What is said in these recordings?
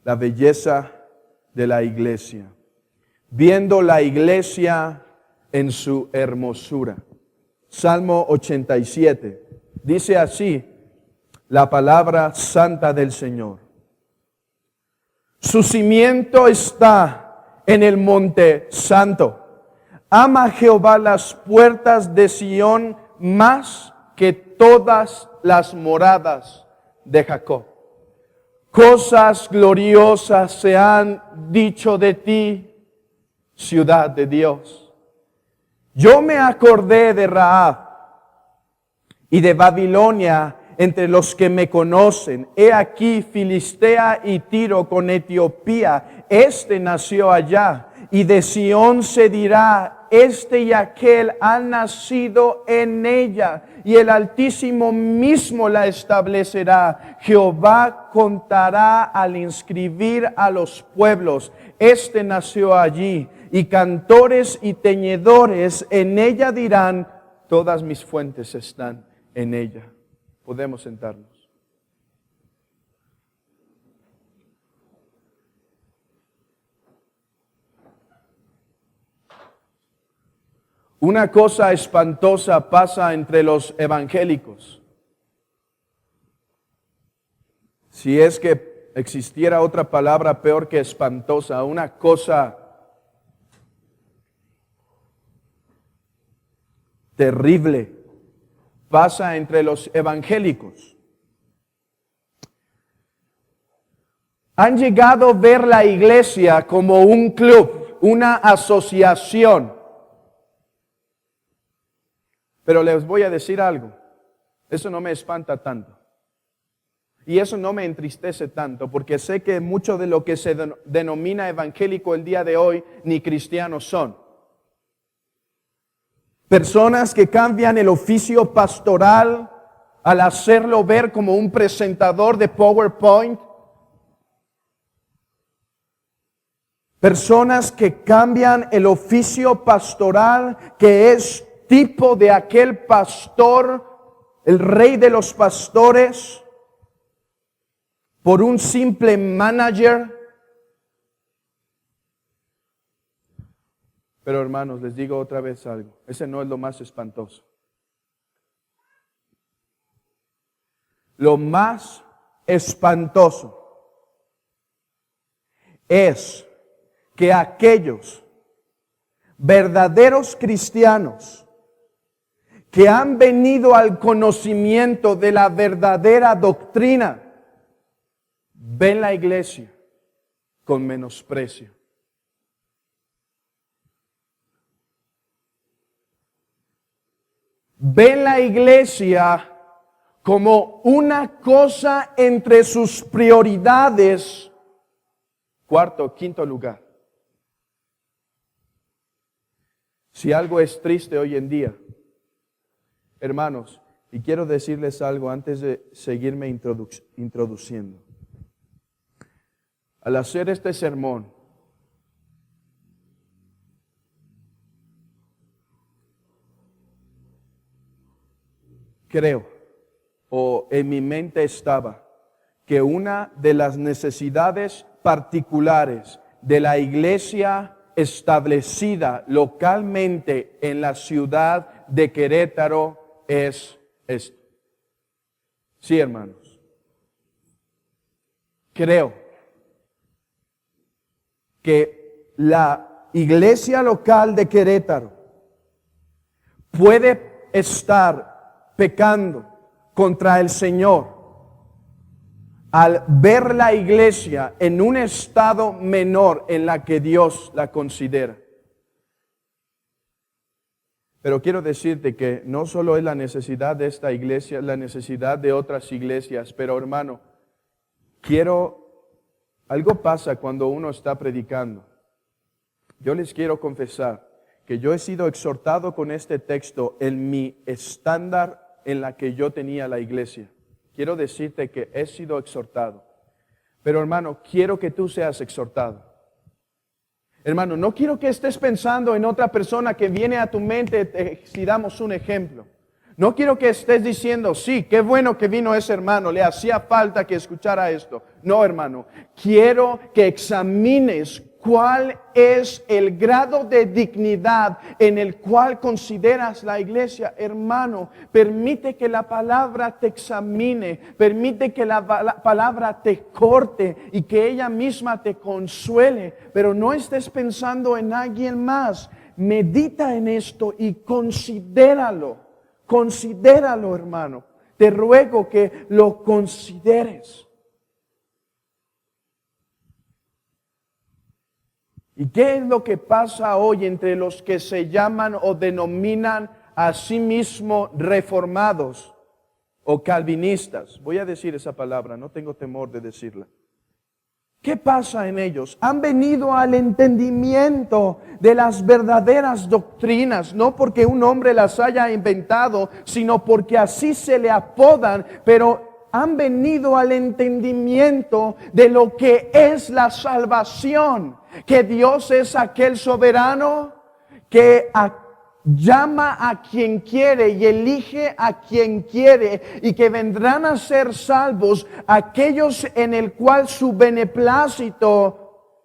la belleza de la iglesia, viendo la iglesia en su hermosura. Salmo 87, dice así la palabra santa del Señor. Su cimiento está en el monte santo. Ama Jehová las puertas de Sión más que todas las moradas de Jacob. Cosas gloriosas se han dicho de ti, ciudad de Dios. Yo me acordé de Rahab y de Babilonia entre los que me conocen. He aquí Filistea y Tiro con Etiopía. Este nació allá. Y de Sión se dirá, este y aquel han nacido en ella. Y el Altísimo mismo la establecerá. Jehová contará al inscribir a los pueblos. Este nació allí. Y cantores y teñedores en ella dirán, todas mis fuentes están en ella. Podemos sentarnos. Una cosa espantosa pasa entre los evangélicos. Si es que existiera otra palabra peor que espantosa, una cosa terrible pasa entre los evangélicos. Han llegado a ver la iglesia como un club, una asociación. Pero les voy a decir algo, eso no me espanta tanto. Y eso no me entristece tanto, porque sé que mucho de lo que se denomina evangélico el día de hoy, ni cristianos son. Personas que cambian el oficio pastoral al hacerlo ver como un presentador de PowerPoint. Personas que cambian el oficio pastoral que es tipo de aquel pastor, el rey de los pastores, por un simple manager. Pero hermanos, les digo otra vez algo. Ese no es lo más espantoso. Lo más espantoso es que aquellos verdaderos cristianos que han venido al conocimiento de la verdadera doctrina ven la iglesia con menosprecio. Ven la iglesia como una cosa entre sus prioridades, cuarto, quinto lugar. Si algo es triste hoy en día, hermanos, y quiero decirles algo antes de seguirme introduciendo. Al hacer este sermón, creo, o en mi mente estaba, que una de las necesidades particulares de la iglesia establecida localmente en la ciudad de Querétaro es esto. Sí, hermanos. Creo que la iglesia local de Querétaro puede estar pecando contra el Señor al ver la iglesia en un estado menor en la que Dios la considera. Pero quiero decirte que no solo es la necesidad de esta iglesia, es la necesidad de otras iglesias. Pero hermano, algo pasa cuando uno está predicando. Yo les quiero confesar que yo he sido exhortado con este texto en mi estándar en la que yo tenía la iglesia. Quiero decirte que he sido exhortado. Pero hermano, quiero que tú seas exhortado. Hermano, no quiero que estés pensando en otra persona que viene a tu mente, si damos un ejemplo. No quiero que estés diciendo, sí, qué bueno que vino ese hermano, le hacía falta que escuchara esto. No, hermano, quiero que examines cuál es el grado de dignidad en el cual consideras la iglesia. Hermano, permite que la palabra te examine, permite que la palabra te corte y que ella misma te consuele, pero no estés pensando en alguien más. Medita en esto y considéralo. Considéralo, hermano. Te ruego que lo consideres. ¿Y qué es lo que pasa hoy entre los que se llaman o denominan a sí mismos reformados o calvinistas? Voy a decir esa palabra, no tengo temor de decirla. ¿Qué pasa en ellos? Han venido al entendimiento de las verdaderas doctrinas, no porque un hombre las haya inventado, sino porque así se le apodan, pero han venido al entendimiento de lo que es la salvación, que Dios es aquel soberano que llama a quien quiere y elige a quien quiere, y que vendrán a ser salvos aquellos en el cual su beneplácito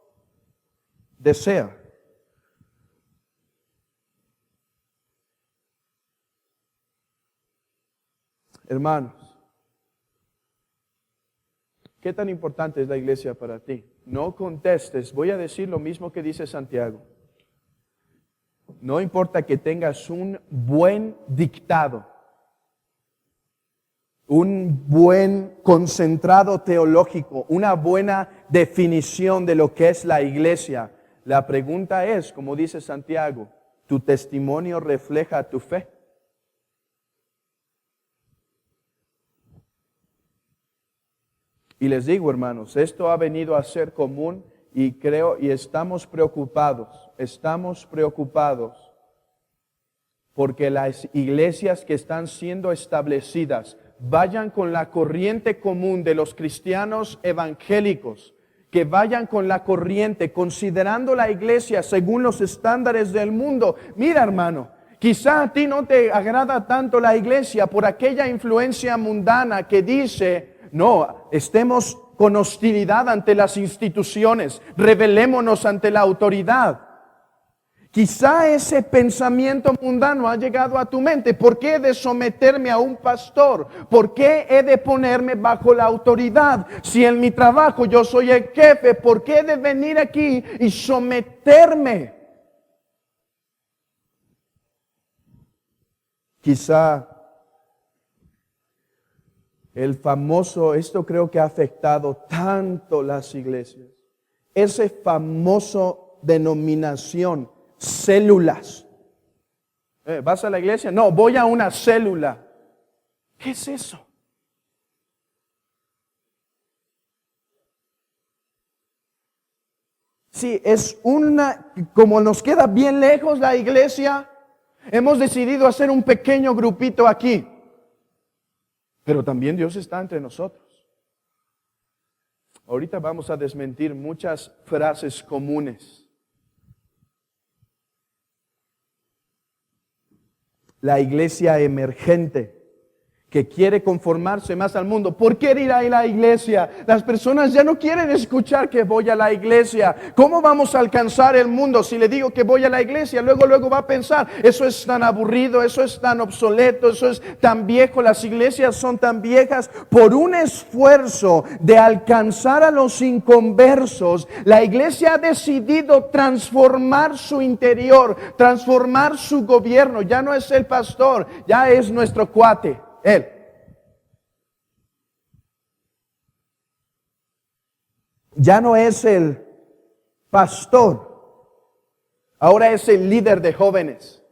desea. Hermanos, ¿qué tan importante es la iglesia para ti? No contestes, voy a decir lo mismo que dice Santiago. No importa que tengas un buen dictado, un buen concentrado teológico, una buena definición de lo que es la iglesia. La pregunta es, como dice Santiago, ¿tu testimonio refleja tu fe? Y les digo, hermanos, esto ha venido a ser común y creo y estamos preocupados porque las iglesias que están siendo establecidas vayan con la corriente común de los cristianos evangélicos, que vayan con la corriente considerando la iglesia según los estándares del mundo. Mira, hermano, quizá a ti no te agrada tanto la iglesia por aquella influencia mundana que dice, no, estemos con hostilidad ante las instituciones, rebelémonos ante la autoridad. Quizá ese pensamiento mundano ha llegado a tu mente. ¿Por qué he de someterme a un pastor? ¿Por qué he de ponerme bajo la autoridad? Si en mi trabajo yo soy el jefe, ¿por qué he de venir aquí y someterme? Quizá el famoso, esto creo que ha afectado tanto las iglesias, ese famoso denominación, células. ¿Vas a la iglesia? No, voy a una célula. ¿Qué es eso? Sí, es como nos queda bien lejos la iglesia, hemos decidido hacer un pequeño grupito aquí. Pero también Dios está entre nosotros. Ahorita vamos a desmentir muchas frases comunes. La iglesia emergente que quiere conformarse más al mundo. ¿Por qué ir a la iglesia? Las personas ya no quieren escuchar que voy a la iglesia. ¿Cómo vamos a alcanzar el mundo si le digo que voy a la iglesia? Luego va a pensar, eso es tan aburrido, eso es tan obsoleto, eso es tan viejo. Las iglesias son tan viejas. Por un esfuerzo de alcanzar a los inconversos, la iglesia ha decidido transformar su interior, transformar su gobierno. Ya no es el pastor, ya es nuestro cuate. Él. Ya no es el pastor, ahora es el líder de jóvenes.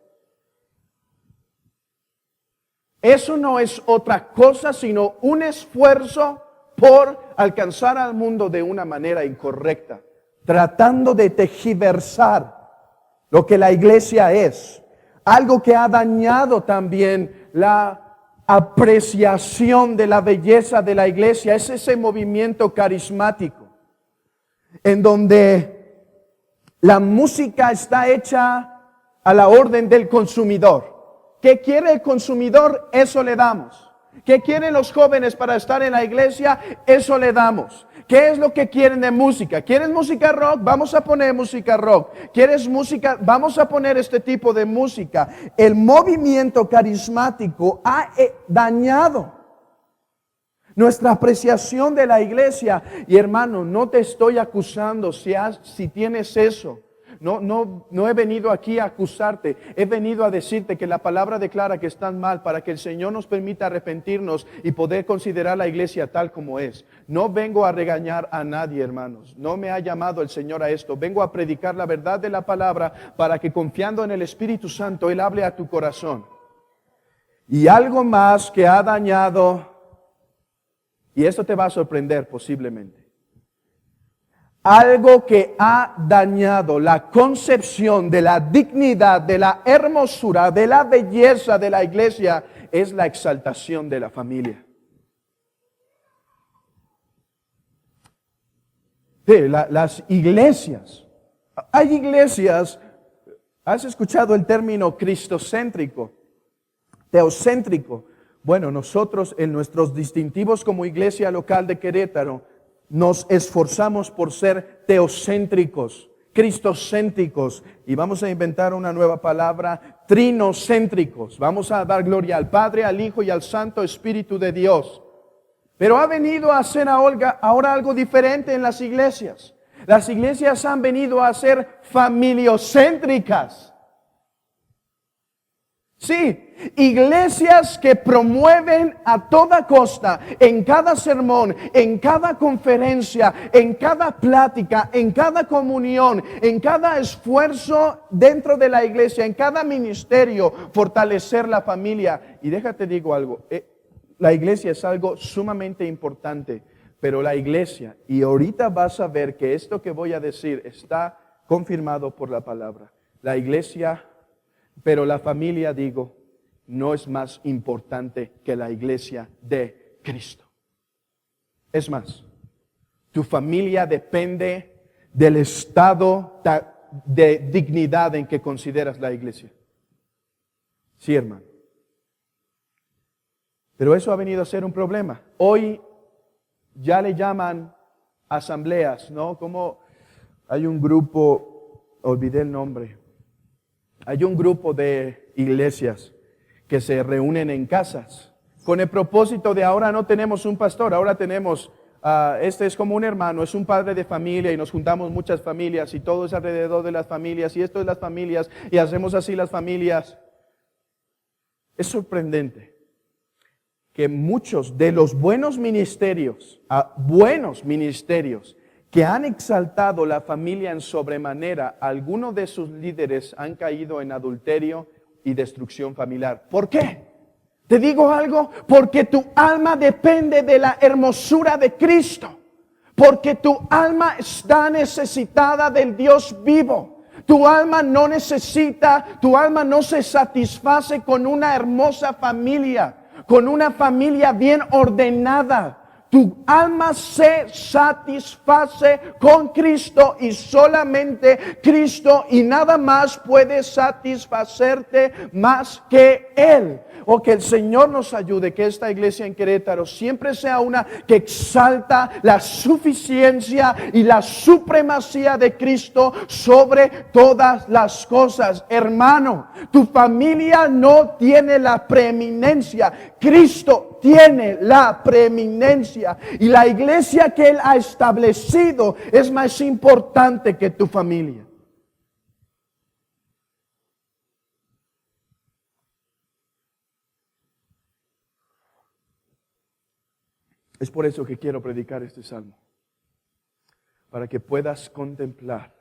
Eso no es otra cosa sino un esfuerzo por alcanzar al mundo de una manera incorrecta, tratando de tergiversar lo que la iglesia es, algo que ha dañado también la apreciación de la belleza de la iglesia. Es ese movimiento carismático en donde la música está hecha a la orden del consumidor. ¿Qué quiere el consumidor? Eso le damos. ¿Qué quieren los jóvenes para estar en la iglesia? Eso le damos. ¿Qué es lo que quieren de música? ¿Quieres música rock? Vamos a poner música rock. ¿Quieres música? Vamos a poner este tipo de música. El movimiento carismático ha dañado nuestra apreciación de la iglesia. Y hermano, no te estoy acusando si tienes eso. No he venido aquí a acusarte, he venido a decirte que la palabra declara que están mal para que el Señor nos permita arrepentirnos y poder considerar la iglesia tal como es. No vengo a regañar a nadie, hermanos, no me ha llamado el Señor a esto, vengo a predicar la verdad de la palabra para que confiando en el Espíritu Santo Él hable a tu corazón. Y algo más que ha dañado, y esto te va a sorprender posiblemente. Algo que ha dañado la concepción de la dignidad, de la hermosura, de la belleza de la iglesia es la exaltación de la familia. Sí, las iglesias. Hay iglesias, ¿has escuchado el término cristocéntrico, teocéntrico? Bueno, nosotros en nuestros distintivos como iglesia local de Querétaro, nos esforzamos por ser teocéntricos, cristocéntricos, y vamos a inventar una nueva palabra, trinocéntricos. Vamos a dar gloria al Padre, al Hijo y al Santo Espíritu de Dios. Pero ha venido a hacer ahora algo diferente en las iglesias. Las iglesias han venido a ser familiocéntricas. Sí, iglesias que promueven a toda costa, en cada sermón, en cada conferencia, en cada plática, en cada comunión, en cada esfuerzo dentro de la iglesia, en cada ministerio, fortalecer la familia. Y déjate digo algo, la iglesia es algo sumamente importante, pero la iglesia, y ahorita vas a ver que esto que voy a decir está confirmado por la palabra, la iglesia. Pero la familia, digo, no es más importante que la iglesia de Cristo. Es más, tu familia depende del estado de dignidad en que consideras la iglesia. Sí, hermano. Pero eso ha venido a ser un problema. Hoy ya le llaman asambleas, ¿no? Como hay un grupo, olvidé el nombre. Hay un grupo de iglesias que se reúnen en casas con el propósito de ahora no tenemos un pastor, ahora tenemos, este es como un hermano, es un padre de familia y nos juntamos muchas familias y todo es alrededor de las familias y esto es las familias y hacemos así las familias. Es sorprendente que muchos de los buenos ministerios que han exaltado la familia en sobremanera, algunos de sus líderes han caído en adulterio y destrucción familiar. ¿Por qué? ¿Te digo algo? Porque tu alma depende de la hermosura de Cristo. Porque tu alma está necesitada del Dios vivo. Tu alma no se satisface con una hermosa familia, con una familia bien ordenada. Tu alma se satisface con Cristo y solamente Cristo y nada más puede satisfacerte más que Él. O que el Señor nos ayude, que esta iglesia en Querétaro siempre sea una que exalta la suficiencia y la supremacía de Cristo sobre todas las cosas. Hermano, tu familia no tiene la preeminencia, Cristo tiene la preeminencia y la iglesia que Él ha establecido es más importante que tu familia. Es por eso que quiero predicar este salmo, para que puedas contemplar,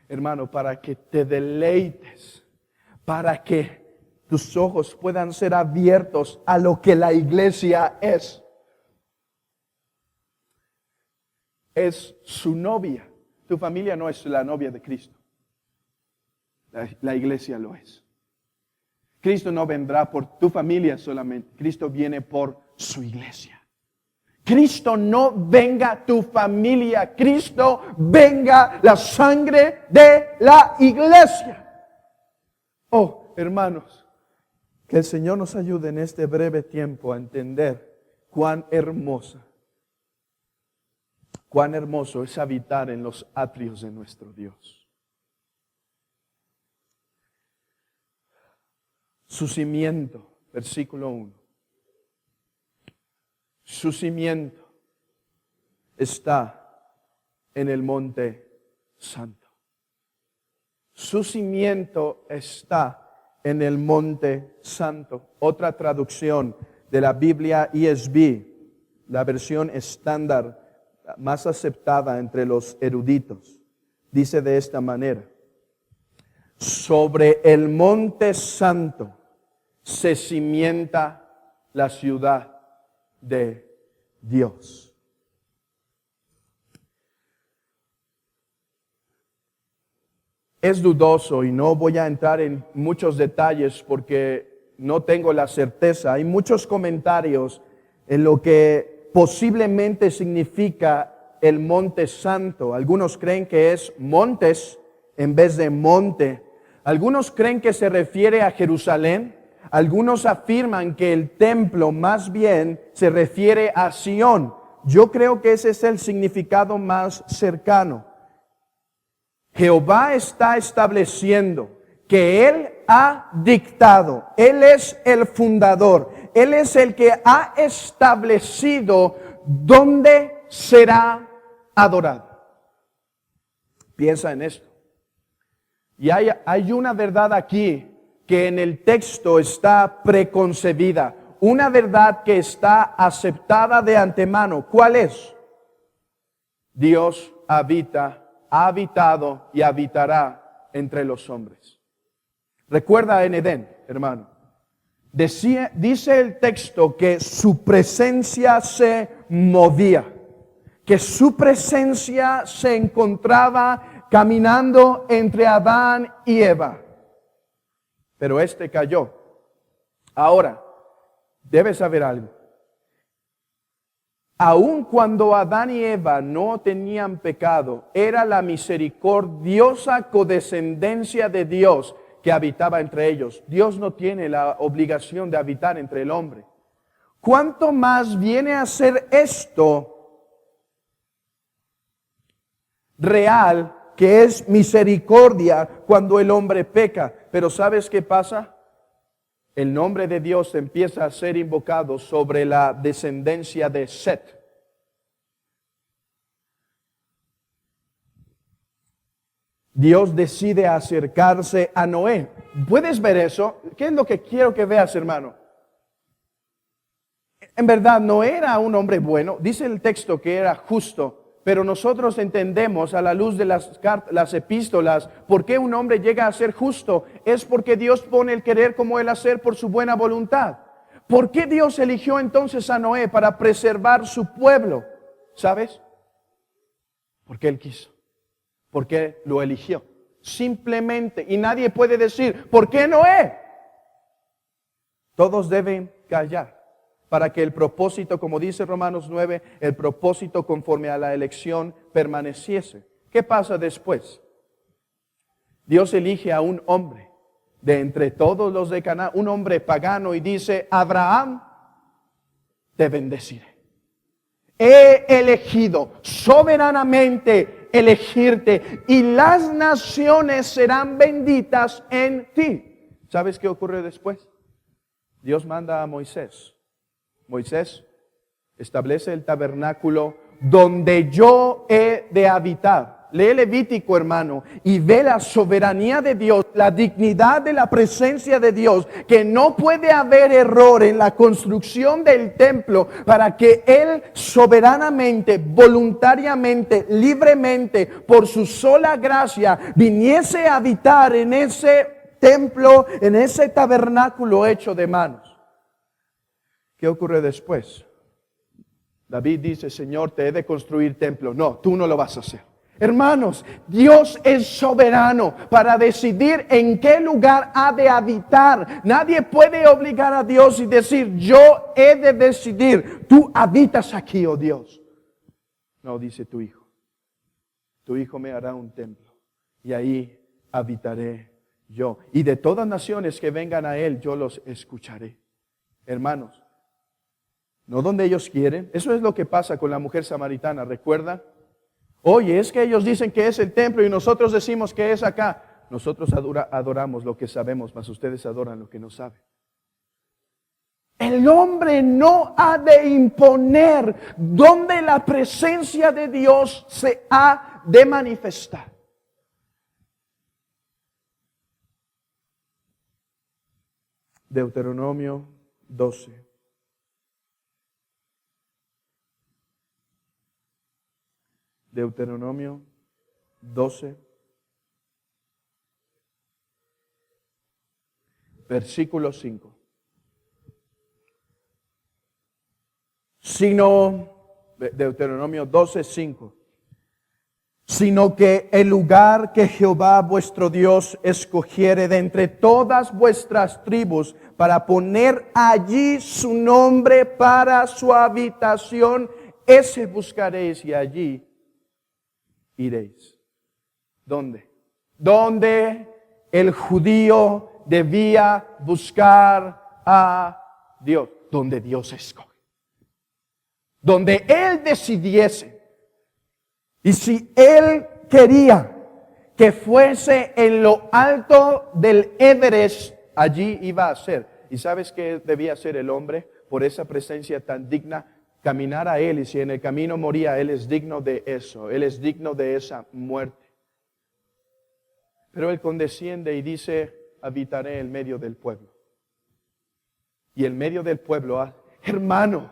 hermano, para que te deleites, para que tus ojos puedan ser abiertos a lo que la iglesia es. Es su novia. Tu familia no es la novia de Cristo. La iglesia lo es. Cristo no vendrá por tu familia solamente. Cristo viene por su iglesia. Cristo no venga tu familia, Cristo venga la sangre de la iglesia. Oh, hermanos, Que el Señor nos ayude en este breve tiempo a entender cuán hermoso es habitar en los atrios de nuestro Dios. Su cimiento, versículo 1. Su cimiento está en el monte santo. Su cimiento está en el monte santo. Otra traducción de la Biblia ESV, la versión estándar más aceptada entre los eruditos, dice de esta manera: sobre el monte santo se cimienta la ciudad de Dios. Es dudoso y no voy a entrar en muchos detalles porque no tengo la certeza. Hay muchos comentarios en lo que posiblemente significa el monte santo. Algunos creen que es montes en vez de monte. Algunos creen que se refiere a Jerusalén. Algunos afirman que el templo más bien se refiere a Sión. Yo creo que ese es el significado más cercano. Jehová está estableciendo que Él ha dictado, Él es el fundador, Él es el que ha establecido dónde será adorado. Piensa en esto. Y hay una verdad aquí que en el texto está preconcebida, una verdad que está aceptada de antemano. ¿Cuál es? Dios ha habitado y habitará entre los hombres. Recuerda en Edén, hermano. Dice el texto que su presencia se movía, que su presencia se encontraba caminando entre Adán y Eva. Pero este cayó. Ahora, debes saber algo. Aun cuando Adán y Eva no tenían pecado, era la misericordiosa codescendencia de Dios que habitaba entre ellos. Dios no tiene la obligación de habitar entre el hombre. ¿Cuánto más viene a ser esto real, que es misericordia cuando el hombre peca? Pero ¿sabes qué pasa? El nombre de Dios empieza a ser invocado sobre la descendencia de Set. Dios decide acercarse a Noé. ¿Puedes ver eso? ¿Qué es lo que quiero que veas, hermano? En verdad, Noé era un hombre bueno. Dice el texto que era justo. Pero nosotros entendemos a la luz de las epístolas, ¿por qué un hombre llega a ser justo? Es porque Dios pone el querer como el hacer por su buena voluntad. ¿Por qué Dios eligió entonces a Noé para preservar su pueblo? ¿Sabes? Porque Él quiso. Porque lo eligió. Simplemente. Y nadie puede decir, ¿por qué Noé? Todos deben callar. Para que el propósito, como dice Romanos 9, el propósito conforme a la elección permaneciese. ¿Qué pasa después? Dios elige a un hombre de entre todos los de Canaán, un hombre pagano, y dice: Abraham, te bendeciré. He elegido soberanamente elegirte, y las naciones serán benditas en ti. ¿Sabes qué ocurre después? Dios manda a Moisés. Moisés, establece el tabernáculo donde yo he de habitar. Lee Levítico, hermano, y ve la soberanía de Dios, la dignidad de la presencia de Dios, que no puede haber error en la construcción del templo para que Él soberanamente, voluntariamente, libremente, por su sola gracia, viniese a habitar en ese templo, en ese tabernáculo hecho de manos. ¿Qué ocurre después? David dice: Señor, te he de construir templo. No, tú no lo vas a hacer. Hermanos, Dios es soberano para decidir en qué lugar ha de habitar. Nadie puede obligar a Dios y decir: yo he de decidir, tú habitas aquí, oh Dios. No, dice tu hijo. Tu hijo me hará un templo y ahí habitaré yo. Y de todas naciones que vengan a Él, yo los escucharé. Hermanos, no donde ellos quieren. Eso es lo que pasa con la mujer samaritana, ¿recuerdan? Oye, es que ellos dicen que es el templo y nosotros decimos que es acá. Nosotros adoramos lo que sabemos, mas ustedes adoran lo que no saben. El hombre no ha de imponer donde la presencia de Dios se ha de manifestar. Deuteronomio 12. Deuteronomio 12. Versículo 5. Deuteronomio 12, 5. Sino que el lugar que Jehová vuestro Dios escogiere de entre todas vuestras tribus para poner allí su nombre para su habitación, ese buscaréis y allí iréis. ¿Dónde? Donde el judío debía buscar a Dios. Donde Dios escoge. Donde Él decidiese. Y si Él quería que fuese en lo alto del Everest, allí iba a ser. ¿Y sabes qué debía hacer el hombre por esa presencia tan digna? Caminar a Él, y si en el camino moría, Él es digno de eso. Él es digno de esa muerte. Pero Él condesciende y dice, habitaré en medio del pueblo. Y en medio del pueblo, hermano,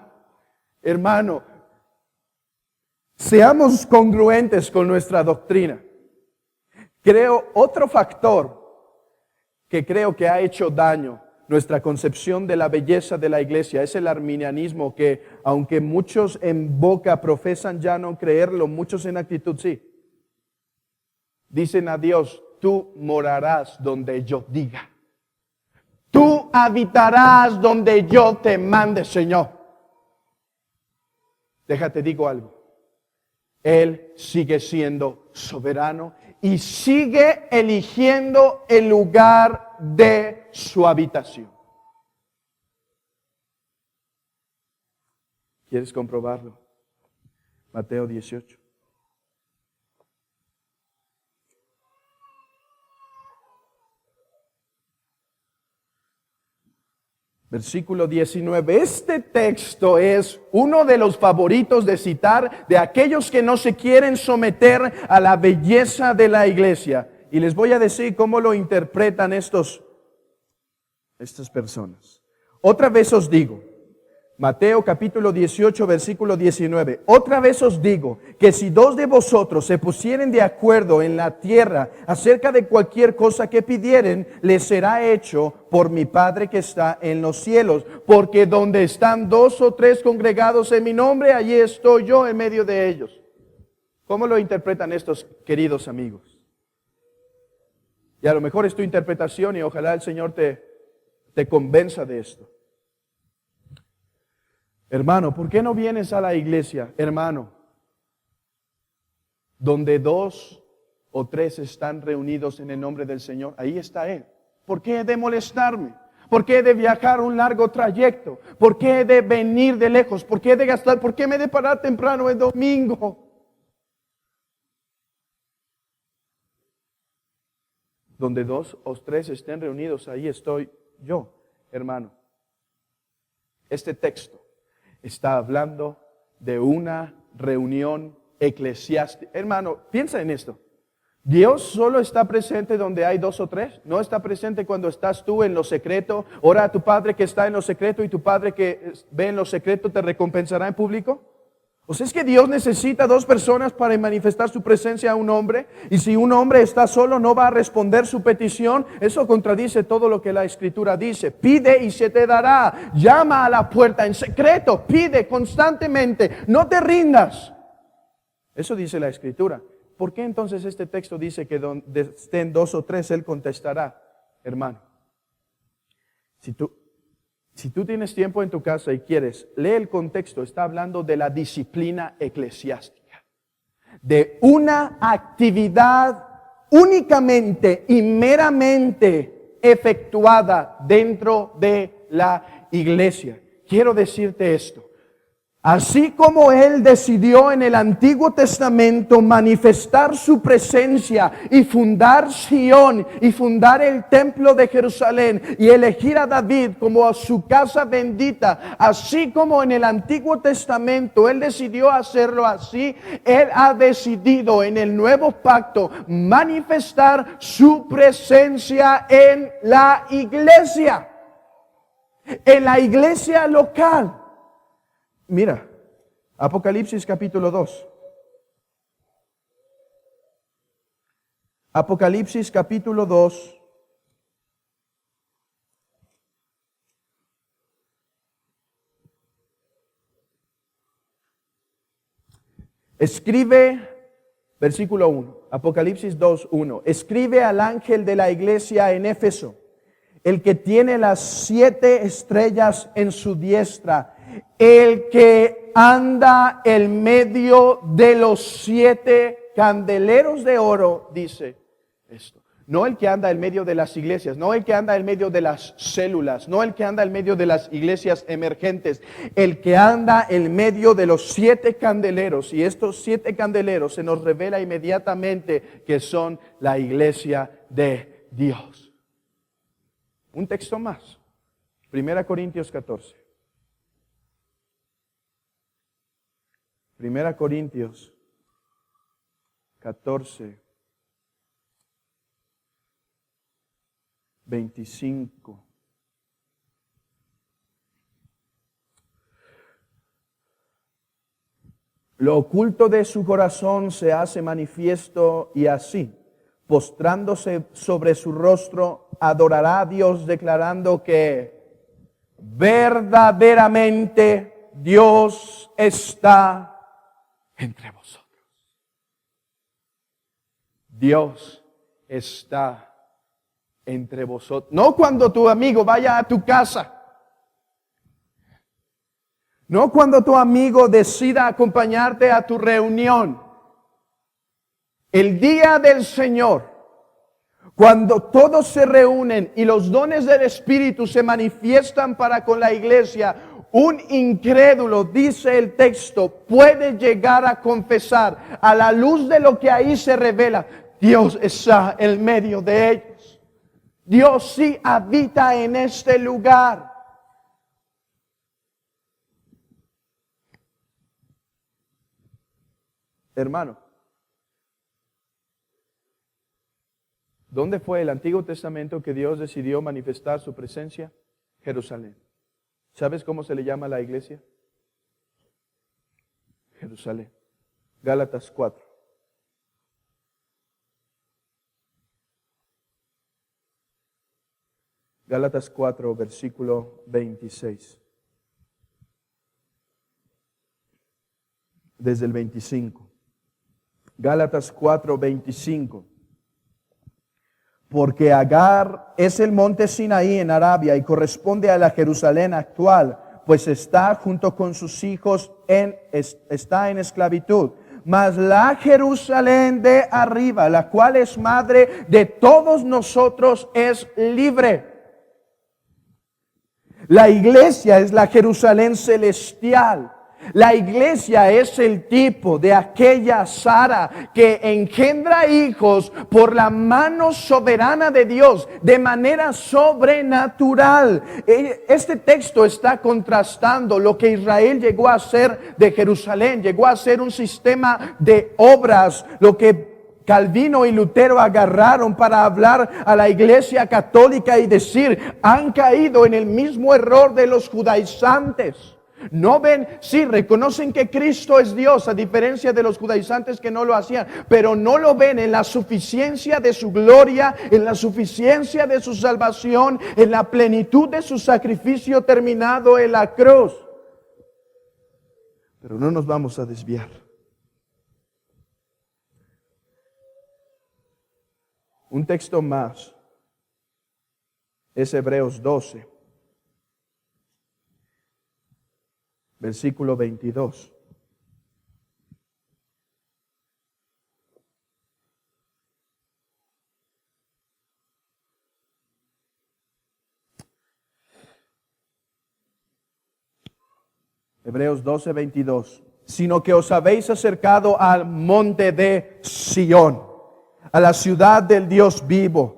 seamos congruentes con nuestra doctrina. Creo otro factor que creo que ha hecho daño nuestra concepción de la belleza de la iglesia es el arminianismo, que aunque muchos en boca profesan ya no creerlo, muchos en actitud sí. Dicen a Dios, tú morarás donde yo diga. Tú habitarás donde yo te mande, Señor. Déjate digo algo. Él sigue siendo soberano y sigue eligiendo el lugar de su habitación. ¿Quieres comprobarlo? Mateo 18. Versículo 19. Este texto es uno de los favoritos de citar de aquellos que no se quieren someter a la belleza de la iglesia. Y les voy a decir cómo lo interpretan estas personas. Otra vez os digo, Mateo capítulo 18, versículo 19. Otra vez os digo que si dos de vosotros se pusieren de acuerdo en la tierra acerca de cualquier cosa que pidieren, les será hecho por mi Padre que está en los cielos. Porque donde están dos o tres congregados en mi nombre, allí estoy yo en medio de ellos. ¿Cómo lo interpretan estos queridos amigos? Y a lo mejor es tu interpretación y ojalá el Señor te convenza de esto. Hermano, ¿por qué no vienes a la iglesia, hermano? Donde dos o tres están reunidos en el nombre del Señor, ahí está Él. ¿Por qué he de molestarme? ¿Por qué he de viajar un largo trayecto? ¿Por qué he de venir de lejos? ¿Por qué he de gastar? ¿Por qué me he de parar temprano el domingo? Donde dos o tres estén reunidos, ahí estoy yo, hermano. Este texto está hablando de una reunión eclesiástica. Hermano, piensa en esto. Dios solo está presente donde hay dos o tres. No está presente cuando estás tú en lo secreto. Ora a tu Padre que está en lo secreto y tu Padre que ve en lo secreto te recompensará en público. O sea, es que Dios necesita dos personas para manifestar su presencia a un hombre. Y si un hombre está solo, no va a responder su petición. Eso contradice todo lo que la Escritura dice. Pide y se te dará. Llama a la puerta en secreto. Pide constantemente. No te rindas. Eso dice la Escritura. ¿Por qué entonces este texto dice que donde estén dos o tres, Él contestará? Hermano, si tú tienes tiempo en tu casa y quieres, lee el contexto. Está hablando de la disciplina eclesiástica. De una actividad únicamente y meramente efectuada dentro de la iglesia. Quiero decirte esto. Así como Él decidió en el Antiguo Testamento manifestar su presencia y fundar Sión y fundar el templo de Jerusalén y elegir a David como a su casa bendita, así como en el Antiguo Testamento Él decidió hacerlo así, Él ha decidido en el nuevo pacto manifestar su presencia en la iglesia local. Mira, Apocalipsis capítulo 2. Apocalipsis capítulo 2. Escribe, versículo 1, Apocalipsis 2:1. Escribe al ángel de la iglesia en Éfeso, el que tiene las 7 estrellas en su diestra, el que anda en medio de los 7 candeleros de oro, dice esto. No el que anda en medio de las iglesias, no el que anda en medio de las células, no el que anda en medio de las iglesias emergentes, el que anda en medio de los 7 candeleros. Y estos 7 candeleros se nos revela inmediatamente que son la iglesia de Dios. Un texto más, 1 Corintios 14. 1 Corintios 14, 25. Lo oculto de su corazón se hace manifiesto y así, postrándose sobre su rostro, adorará a Dios declarando que verdaderamente Dios está entre vosotros. Dios está entre vosotros. No cuando tu amigo vaya a tu casa. No cuando tu amigo decida acompañarte a tu reunión. El día del Señor, cuando todos se reúnen y los dones del Espíritu se manifiestan para con la iglesia, un incrédulo, dice el texto, puede llegar a confesar a la luz de lo que ahí se revela, Dios está en medio de ellos. Dios sí habita en este lugar. Hermano, ¿dónde fue el Antiguo Testamento que Dios decidió manifestar su presencia? Jerusalén. ¿Sabes cómo se le llama a la iglesia? Jerusalén. Gálatas 4. Gálatas 4, versículo 26. Desde el 25. Gálatas 4, 25. Porque Agar es el monte Sinaí en Arabia y corresponde a la Jerusalén actual, pues está junto con sus hijos está en esclavitud. Mas la Jerusalén de arriba, la cual es madre de todos nosotros, es libre. La iglesia es la Jerusalén celestial. La iglesia es el tipo de aquella Sara que engendra hijos por la mano soberana de Dios, de manera sobrenatural. Este texto está contrastando lo que Israel llegó a hacer de Jerusalén, llegó a ser un sistema de obras, lo que Calvino y Lutero agarraron para hablar a la iglesia católica y decir, han caído en el mismo error de los judaizantes. No ven, sí, reconocen que Cristo es Dios, a diferencia de los judaizantes que no lo hacían, pero no lo ven en la suficiencia de su gloria, en la suficiencia de su salvación, en la plenitud de su sacrificio terminado en la cruz. Pero no nos vamos a desviar. Un texto más es Hebreos 12. Versículo 22. Hebreos 12:22. Sino que os habéis acercado al monte de Sión, a la ciudad del Dios vivo,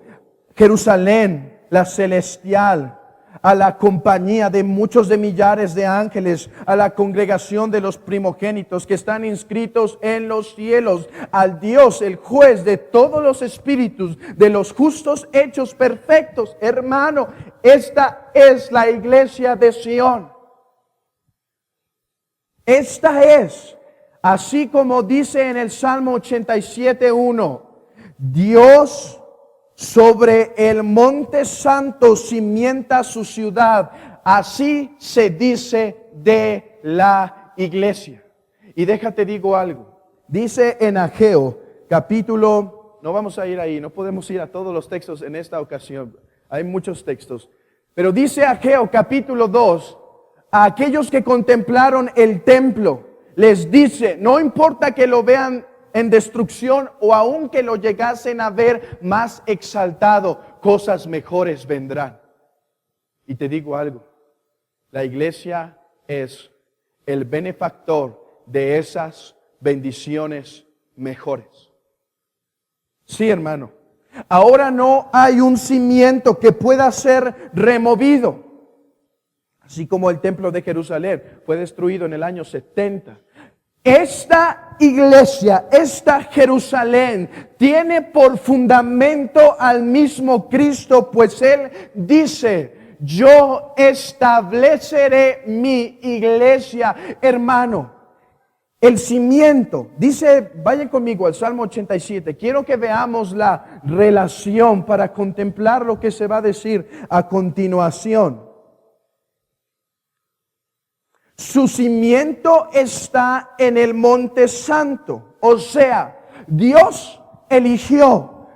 Jerusalén, la celestial, a la compañía de muchos de millares de ángeles, a la congregación de los primogénitos que están inscritos en los cielos, al Dios, el juez de todos los espíritus, de los justos hechos perfectos. Hermano, esta es la iglesia de Sión. Esta es, así como dice en el Salmo 87:1, Dios sobre el monte santo cimienta su ciudad. Así se dice de la iglesia. Y déjate digo algo. Dice en Ageo, capítulo, no vamos a ir ahí, no podemos ir a todos los textos en esta ocasión. Hay muchos textos. Pero dice Ageo, capítulo 2, a aquellos que contemplaron el templo, les dice, no importa que lo vean en destrucción o aun que lo llegasen a ver más exaltado, cosas mejores vendrán. Y te digo algo, la iglesia es el benefactor de esas bendiciones mejores. Sí, hermano, ahora no hay un cimiento que pueda ser removido. Así como el templo de Jerusalén fue destruido en el año 70. Esta iglesia, esta Jerusalén, tiene por fundamento al mismo Cristo, pues Él dice, yo estableceré mi iglesia. Hermano, el cimiento, dice, vayan conmigo al Salmo 87, quiero que veamos la relación para contemplar lo que se va a decir a continuación. Su cimiento está en el monte santo. O sea, Dios eligió,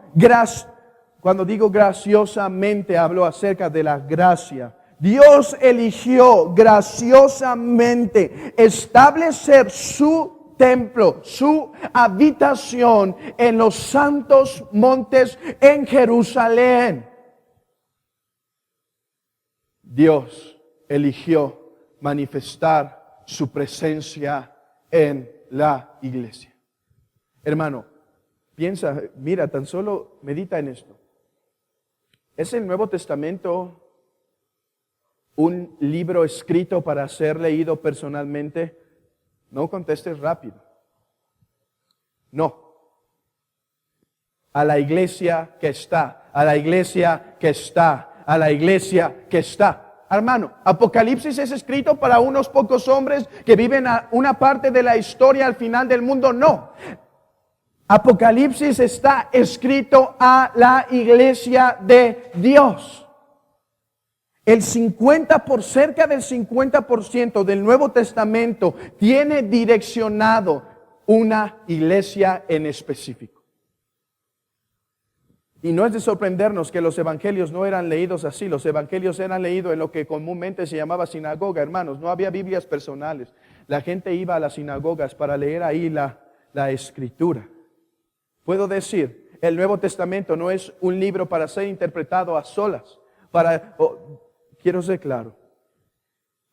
cuando digo graciosamente, hablo acerca de la gracia. Dios eligió graciosamente establecer su templo, su habitación en los santos montes en Jerusalén. Dios eligió manifestar su presencia en la iglesia. Hermano, piensa, mira, tan solo medita en esto. ¿Es el Nuevo Testamento un libro escrito para ser leído personalmente? No contestes rápido. No. A la iglesia que está, a la iglesia que está, a la iglesia que está. Hermano, Apocalipsis es escrito para unos pocos hombres que viven a una parte de la historia al final del mundo. No. Apocalipsis está escrito a la iglesia de Dios. Cerca del 50% del Nuevo Testamento tiene direccionado una iglesia en específico. Y no es de sorprendernos que los evangelios no eran leídos así. Los evangelios eran leídos en lo que comúnmente se llamaba sinagoga, hermanos. No había Biblias personales. La gente iba a las sinagogas para leer ahí la escritura. Puedo decir, el Nuevo Testamento no es un libro para ser interpretado a solas. Quiero ser claro.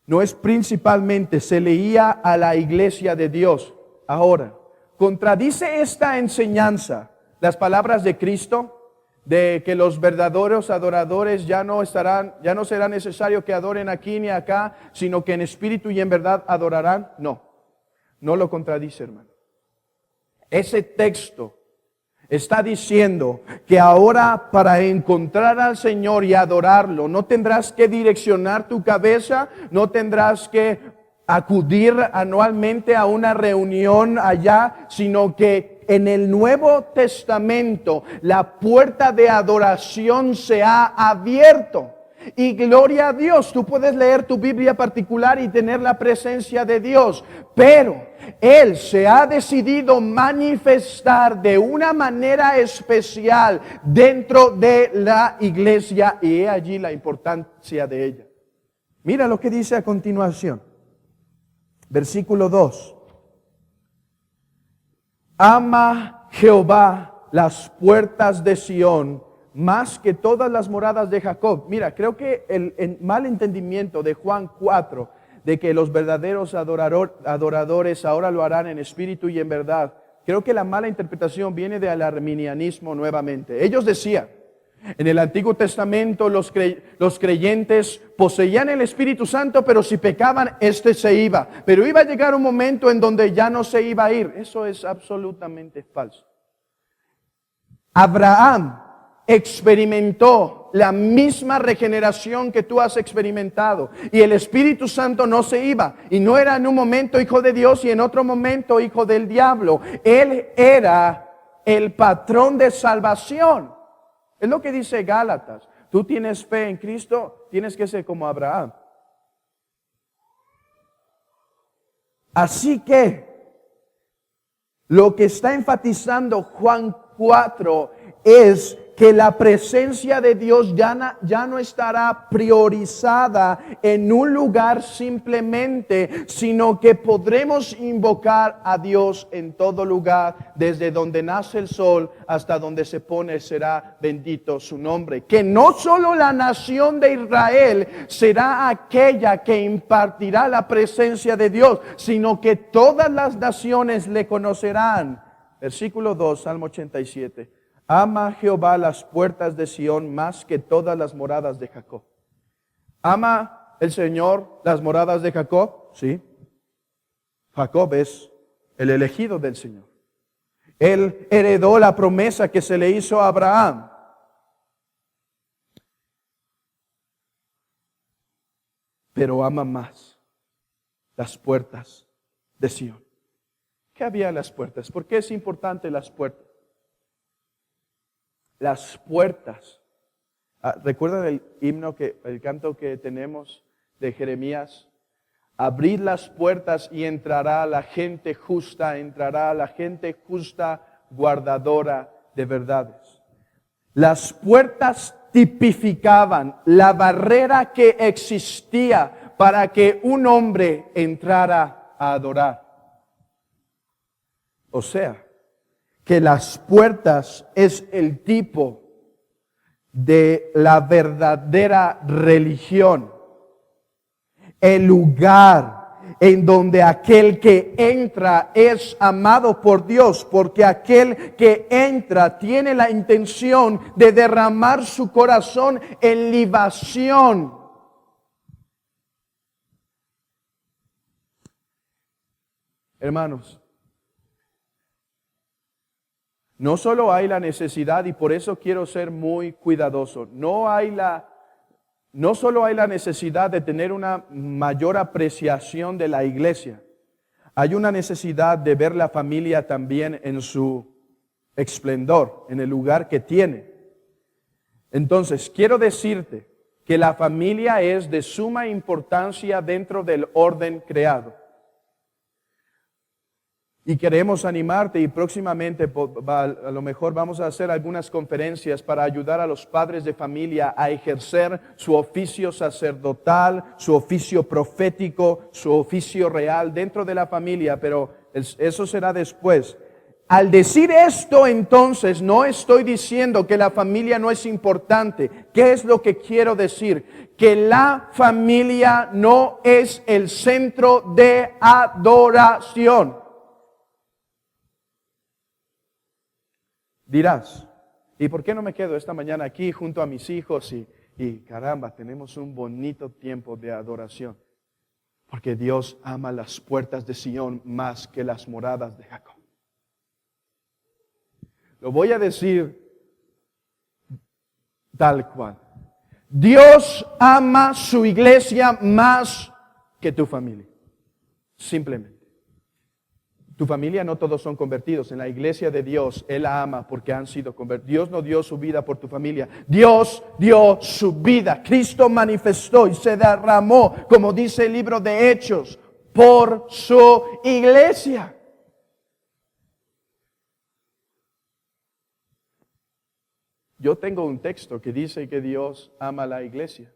No es principalmente, se leía a la iglesia de Dios. Ahora, ¿contradice esta enseñanza las palabras de Cristo? De que los verdaderos adoradores ya no será necesario que adoren aquí ni acá, sino que en espíritu y en verdad adorarán. No lo contradice, hermano. Ese texto está diciendo que ahora para encontrar al Señor y adorarlo, no tendrás que direccionar tu cabeza, no tendrás que acudir anualmente a una reunión allá, sino que en el Nuevo Testamento la puerta de adoración se ha abierto. Y gloria a Dios, tú puedes leer tu Biblia particular y tener la presencia de Dios, pero Él se ha decidido manifestar de una manera especial dentro de la iglesia, y he allí la importancia de ella. Mira lo que dice a continuación. Versículo 2. Ama Jehová las puertas de Sión más que todas las moradas de Jacob. Mira, creo que el mal entendimiento de Juan 4 de que los verdaderos adoradores ahora lo harán en espíritu y en verdad. Creo que la mala interpretación viene del arminianismo nuevamente. Ellos decían, en el Antiguo Testamento los creyentes poseían el Espíritu Santo, pero si pecaban, este se iba. Pero iba a llegar un momento en donde ya no se iba a ir. Eso es absolutamente falso. Abraham experimentó la misma regeneración que tú has experimentado. Y el Espíritu Santo no se iba. Y no era en un momento hijo de Dios y en otro momento hijo del diablo. Él era el patrón de salvación. Es lo que dice Gálatas. Tú tienes fe en Cristo, tienes que ser como Abraham. Así que lo que está enfatizando Juan 4 es que la presencia de Dios ya no estará priorizada en un lugar simplemente, sino que podremos invocar a Dios en todo lugar, desde donde nace el sol hasta donde se pone, será bendito su nombre. Que no solo la nación de Israel será aquella que impartirá la presencia de Dios, sino que todas las naciones le conocerán. Versículo 2, Salmo 87. Ama Jehová las puertas de Sión más que todas las moradas de Jacob. ¿Ama el Señor las moradas de Jacob? Sí. Jacob es el elegido del Señor. Él heredó la promesa que se le hizo a Abraham. Pero ama más las puertas de Sión. ¿Qué había en las puertas? ¿Por qué es importante las puertas? Las puertas. ¿Recuerdan el himno, el canto que tenemos de Jeremías? Abrid las puertas y entrará la gente justa, guardadora de verdades. Las puertas tipificaban la barrera que existía para que un hombre entrara a adorar. O sea, que las puertas es el tipo de la verdadera religión, el lugar en donde aquel que entra es amado por Dios, porque aquel que entra tiene la intención de derramar su corazón en libación. Hermanos, no solo hay la necesidad, y por eso quiero ser muy cuidadoso, no solo hay la necesidad de tener una mayor apreciación de la iglesia, hay una necesidad de ver la familia también en su esplendor, en el lugar que tiene. Entonces, quiero decirte que la familia es de suma importancia dentro del orden creado. Y queremos animarte y próximamente a lo mejor vamos a hacer algunas conferencias para ayudar a los padres de familia a ejercer su oficio sacerdotal, su oficio profético, su oficio real dentro de la familia, pero eso será después. Al decir esto, entonces, no estoy diciendo que la familia no es importante. ¿Qué es lo que quiero decir? Que la familia no es el centro de adoración. Dirás, ¿y por qué no me quedo esta mañana aquí junto a mis hijos y caramba, tenemos un bonito tiempo de adoración? Porque Dios ama las puertas de Sión más que las moradas de Jacob. Lo voy a decir tal cual. Dios ama su iglesia más que tu familia. Simplemente. Tu familia no todos son convertidos. En la iglesia de Dios, Él la ama porque han sido convertidos. Dios no dio su vida por tu familia. Dios dio su vida. Cristo manifestó y se derramó, como dice el libro de Hechos, por su iglesia. Yo tengo un texto que dice que Dios ama a la iglesia.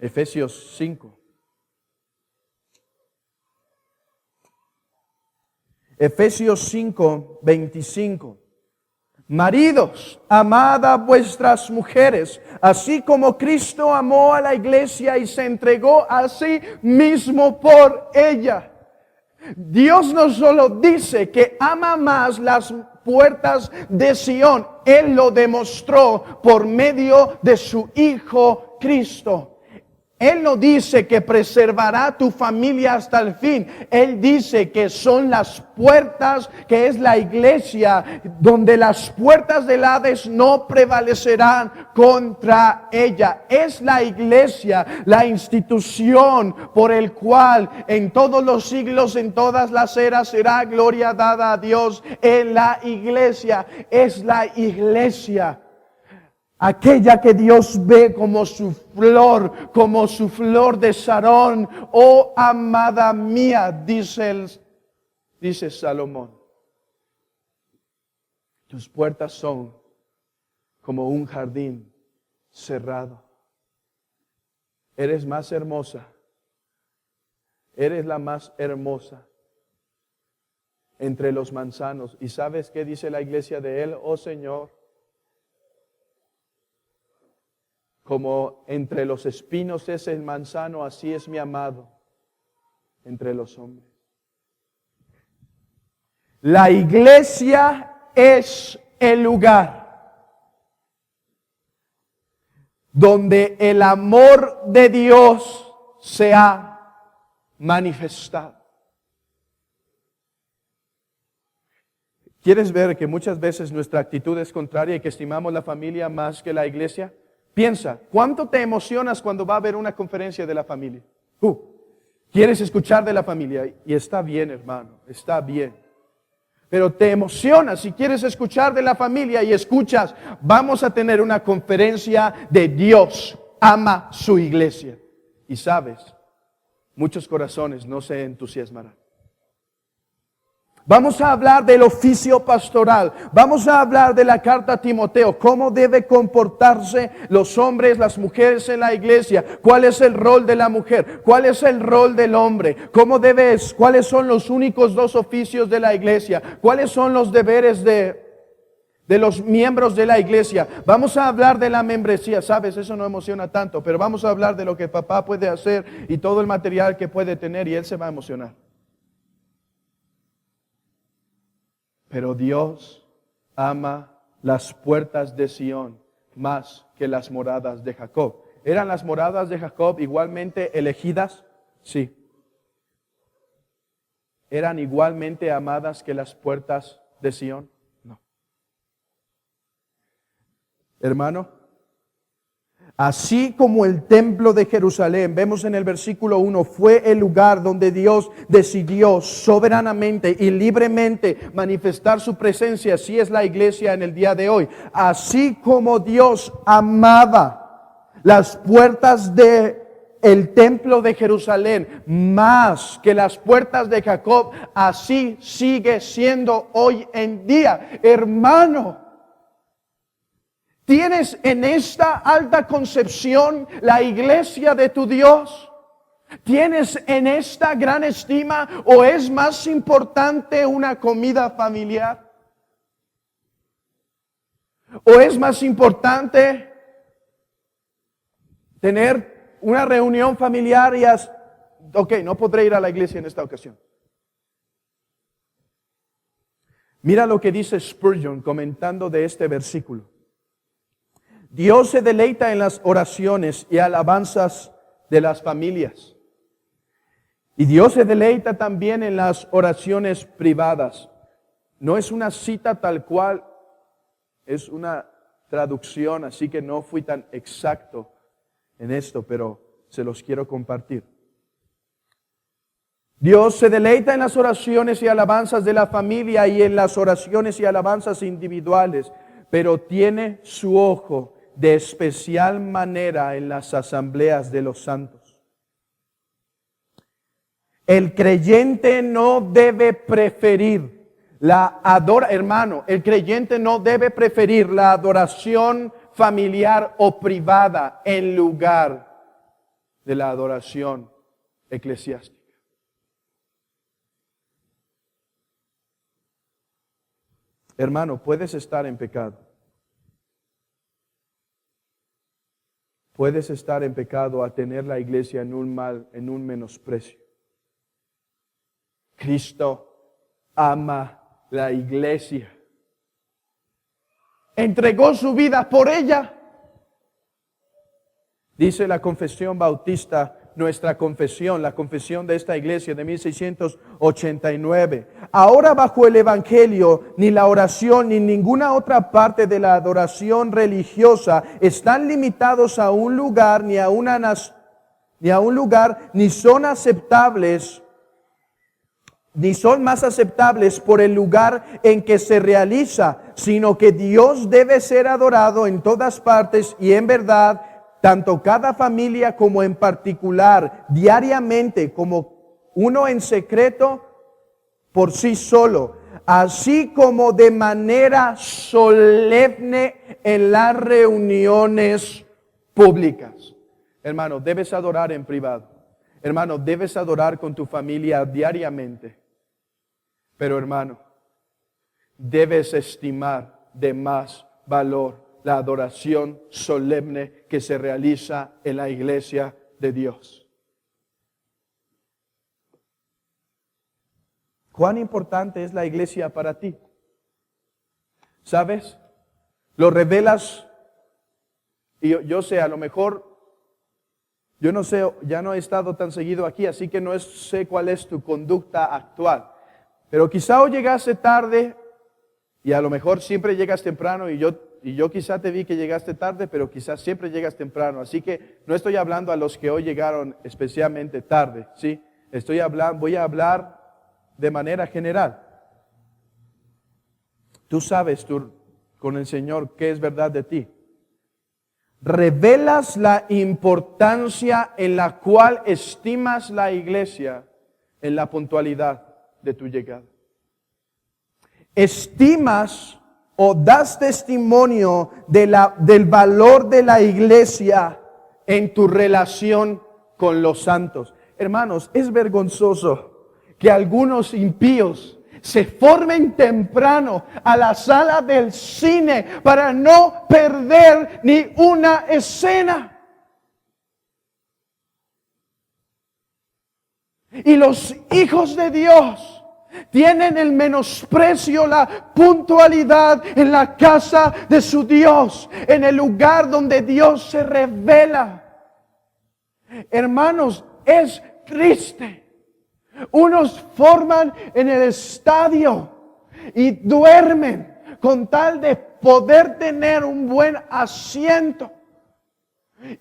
Efesios 5. Efesios 5, 25. Maridos, amad a vuestras mujeres, así como Cristo amó a la iglesia y se entregó a sí mismo por ella. Dios no solo dice que ama más las puertas de Sión, Él lo demostró por medio de su Hijo Cristo. Él no dice que preservará tu familia hasta el fin. Él dice que son las puertas, que es la iglesia, donde las puertas del Hades no prevalecerán contra ella. Es la iglesia, la institución por el cual en todos los siglos, en todas las eras será gloria dada a Dios. En la iglesia, es la iglesia. Aquella que Dios ve como su flor de Sarón. Oh, amada mía, dice Salomón. Tus puertas son como un jardín cerrado. Eres más hermosa. Eres la más hermosa entre los manzanos. ¿Y sabes qué dice la iglesia de Él? Oh Señor, como entre los espinos es el manzano, así es mi amado entre los hombres. La iglesia es el lugar donde el amor de Dios se ha manifestado. ¿Quieres ver que muchas veces nuestra actitud es contraria y que estimamos la familia más que la iglesia? Piensa, ¿cuánto te emocionas cuando va a haber una conferencia de la familia? ¿Quieres escuchar de la familia? Y está bien, hermano, está bien. Pero te emocionas si quieres escuchar de la familia y escuchas, vamos a tener una conferencia de Dios, ama su iglesia. Y sabes, muchos corazones no se entusiasmarán. Vamos a hablar del oficio pastoral. Vamos a hablar de la carta a Timoteo. Cómo debe comportarse los hombres, las mujeres en la iglesia. Cuál es el rol de la mujer. Cuál es el rol del hombre. Cuáles son los únicos dos oficios de la iglesia. Cuáles son los deberes de los miembros de la iglesia. Vamos a hablar de la membresía. Sabes, eso no emociona tanto. Pero vamos a hablar de lo que papá puede hacer y todo el material que puede tener. Y él se va a emocionar. Pero Dios ama las puertas de Sión más que las moradas de Jacob. ¿Eran las moradas de Jacob igualmente elegidas? Sí. ¿Eran igualmente amadas que las puertas de Sión? No. Hermano, así como el templo de Jerusalén, vemos en el versículo 1, fue el lugar donde Dios decidió soberanamente y libremente manifestar su presencia. Así es la iglesia en el día de hoy. Así como Dios amaba las puertas de el templo de Jerusalén más que las puertas de Jacob, así sigue siendo hoy en día, hermano. ¿Tienes en esta alta concepción la iglesia de tu Dios? ¿Tienes en esta gran estima o es más importante una comida familiar? ¿O es más importante tener una reunión familiar y no podré ir a la iglesia en esta ocasión? Mira lo que dice Spurgeon comentando de este versículo. Dios se deleita en las oraciones y alabanzas de las familias. Y Dios se deleita también en las oraciones privadas. No es una cita tal cual, es una traducción, así que no fui tan exacto en esto, pero se los quiero compartir. Dios se deleita en las oraciones y alabanzas de la familia y en las oraciones y alabanzas individuales, pero tiene su ojo de especial manera en las asambleas de los santos. El creyente no debe preferir el creyente no debe preferir la adoración familiar o privada en lugar de la adoración eclesiástica. Hermano, puedes estar en pecado. Puedes estar en pecado a tener la iglesia en un menosprecio. Cristo ama la iglesia. Entregó su vida por ella. Dice la confesión bautista, nuestra confesión, la confesión de esta iglesia de 1689. Ahora bajo el evangelio, ni la oración ni ninguna otra parte de la adoración religiosa están limitados a un lugar ni a un lugar, ni son aceptables, ni son más aceptables por el lugar en que se realiza, sino que Dios debe ser adorado en todas partes y en verdad, tanto cada familia como en particular, diariamente, como uno en secreto por sí solo, así como de manera solemne en las reuniones públicas. Hermano, debes adorar en privado. Hermano, debes adorar con tu familia diariamente. Pero hermano, debes estimar de más valor la adoración solemne que se realiza en la iglesia de Dios. ¿Cuán importante es la iglesia para ti? ¿Sabes? Lo revelas. Y yo sé, a lo mejor, yo no sé, ya no he estado tan seguido aquí, así que no sé cuál es tu conducta actual. Pero quizá hoy llegaste tarde y a lo mejor siempre llegas temprano y yo quizá te vi que llegaste tarde, pero quizás siempre llegas temprano. Así que no estoy hablando a los que hoy llegaron especialmente tarde, ¿sí? Voy a hablar de manera general. Tú sabes con el Señor qué es verdad de ti. Revelas la importancia en la cual estimas la iglesia en la puntualidad de tu llegada. Estimas o das testimonio del valor de la iglesia en tu relación con los santos. Hermanos, es vergonzoso que algunos impíos se formen temprano a la sala del cine para no perder ni una escena. Y los hijos de Dios tienen el menosprecio, la puntualidad en la casa de su Dios, en el lugar donde Dios se revela. Hermanos, es triste. Unos forman en el estadio y duermen con tal de poder tener un buen asiento.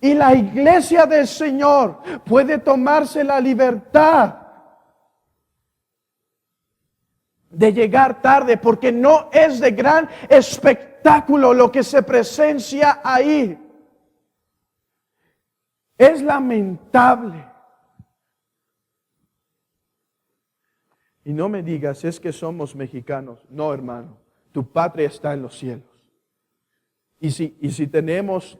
Y la iglesia del Señor puede tomarse la libertad de llegar tarde porque no es de gran espectáculo lo que se presencia ahí. Es lamentable. Y no me digas, es que somos mexicanos. No, hermano, tu patria está en los cielos. Y si tenemos,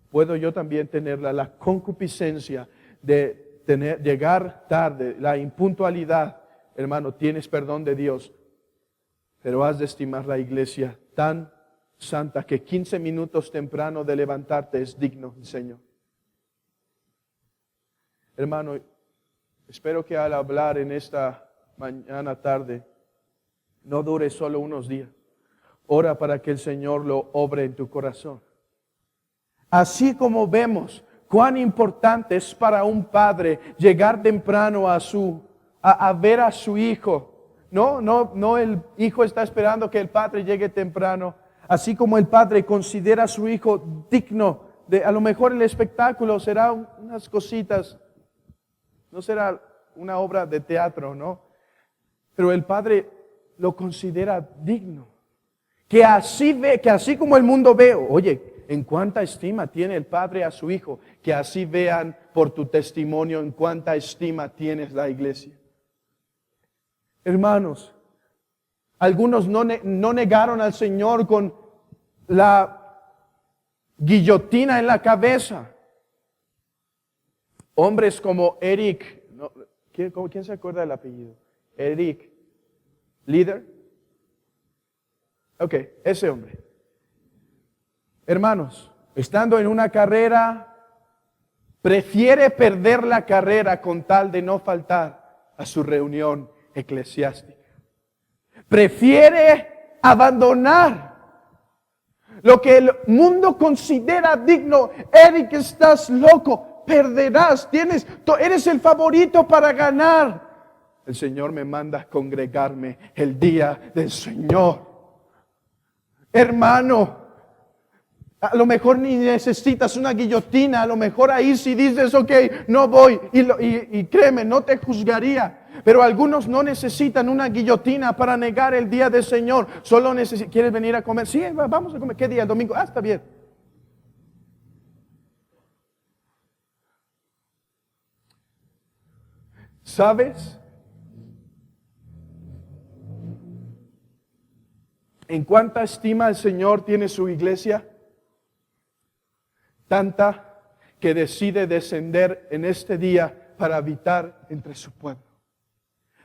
puedo yo también tener la concupiscencia de llegar tarde, la impuntualidad. Hermano, tienes perdón de Dios, pero has de estimar la iglesia tan santa que 15 minutos temprano de levantarte es digno del Señor. Hermano, espero que al hablar en esta mañana tarde no dure solo unos días. Ora para que el Señor lo obre en tu corazón. Así como vemos cuán importante es para un padre llegar temprano a ver a su hijo. No, el hijo está esperando que el padre llegue temprano. Así como el padre considera a su hijo digno a lo mejor el espectáculo será unas cositas, no será una obra de teatro, ¿no? Pero el padre lo considera digno. Que así como el mundo ve, oye, en cuánta estima tiene el padre a su hijo, que así vean por tu testimonio en cuánta estima tienes la iglesia. Hermanos, algunos no negaron al Señor con la guillotina en la cabeza. Hombres como Eric, ¿quién se acuerda del apellido? Eric, líder. Ok, ese hombre. Hermanos, estando en una carrera, prefiere perder la carrera con tal de no faltar a su reunión eclesiástica. Prefiere abandonar lo que el mundo considera digno. Eric, estás loco, perderás, eres el favorito para ganar. El Señor me manda a congregarme el día del Señor. Hermano, a lo mejor ni necesitas una guillotina, a lo mejor ahí si dices, ok, no voy, y créeme, no te juzgaría. Pero algunos no necesitan una guillotina para negar el día del Señor. Solo ¿quieres venir a comer? Sí, vamos a comer. ¿Qué día? El domingo. Ah, está bien. ¿Sabes? ¿En cuánta estima el Señor tiene su iglesia? Tanta que decide descender en este día para habitar entre su pueblo,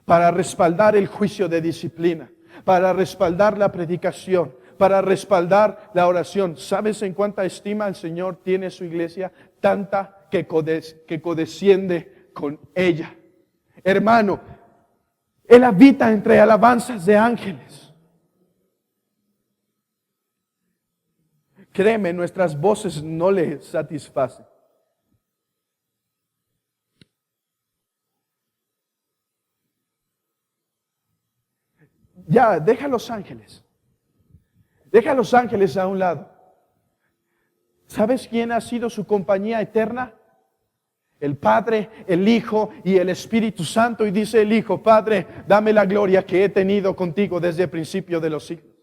para respaldar el juicio de disciplina, para respaldar la predicación, para respaldar la oración. ¿Sabes en cuánta estima el Señor tiene su iglesia? Tanta que codesciende con ella. Hermano, Él habita entre alabanzas de ángeles. Créeme, nuestras voces no le satisfacen. Ya, deja los ángeles. Deja los ángeles a un lado. ¿Sabes quién ha sido su compañía eterna? El Padre, el Hijo y el Espíritu Santo. Y dice el Hijo, Padre, dame la gloria que he tenido contigo desde el principio de los siglos.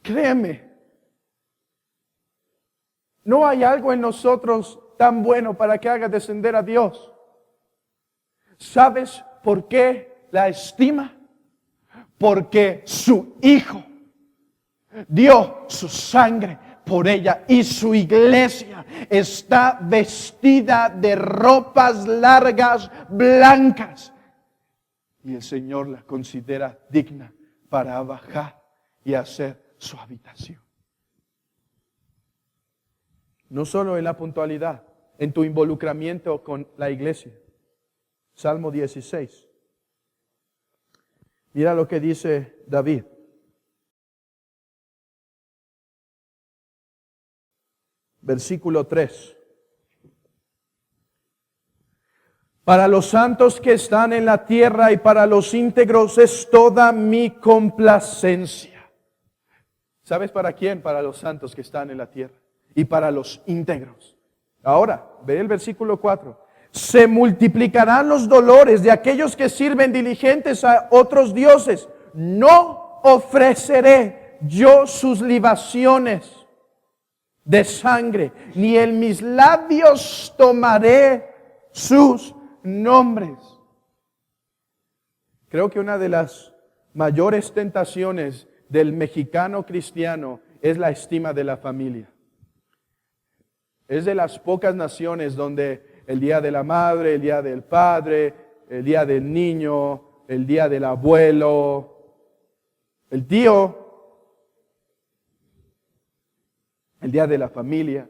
Créeme, no hay algo en nosotros tan bueno para que haga descender a Dios. ¿Sabes por qué la estima? Porque su Hijo dio su sangre por ella y su iglesia está vestida de ropas largas, blancas. Y el Señor la considera digna para bajar y hacer su habitación. No solo en la puntualidad, en tu involucramiento con la iglesia. Salmo 16. Mira lo que dice David. Versículo 3. Para los santos que están en la tierra y para los íntegros es toda mi complacencia. ¿Sabes para quién? Para los santos que están en la tierra y para los íntegros. Ahora, ve el versículo 4. Se multiplicarán los dolores de aquellos que sirven diligentes a otros dioses. No ofreceré yo sus libaciones de sangre, ni en mis labios tomaré sus nombres. Creo que una de las mayores tentaciones del mexicano cristiano es la estima de la familia. Es de las pocas naciones donde el día de la madre, el día del padre, el día del niño, el día del abuelo, el tío, el día de la familia.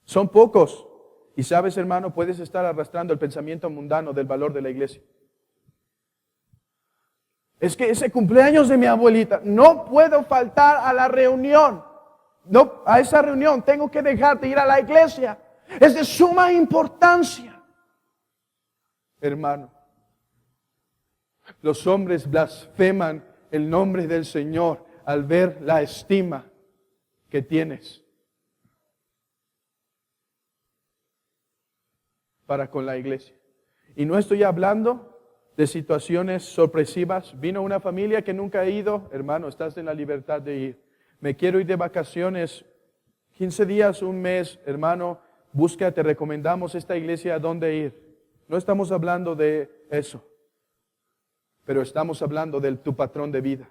Son pocos. Y sabes, hermano, puedes estar arrastrando el pensamiento mundano del valor de la iglesia. Es que ese cumpleaños de mi abuelita, no puedo faltar a la reunión. No, a esa reunión tengo que dejar de ir a la iglesia. Es de suma importancia. Hermano, los hombres blasfeman el nombre del Señor al ver la estima que tienes para con la iglesia. Y no estoy hablando de situaciones sorpresivas. Vino una familia que nunca ha ido. Hermano, estás en la libertad de ir. Me quiero ir de vacaciones 15 días, un mes. Hermano, busca, te recomendamos esta iglesia a dónde ir. No estamos hablando de eso, pero estamos hablando de tu patrón de vida.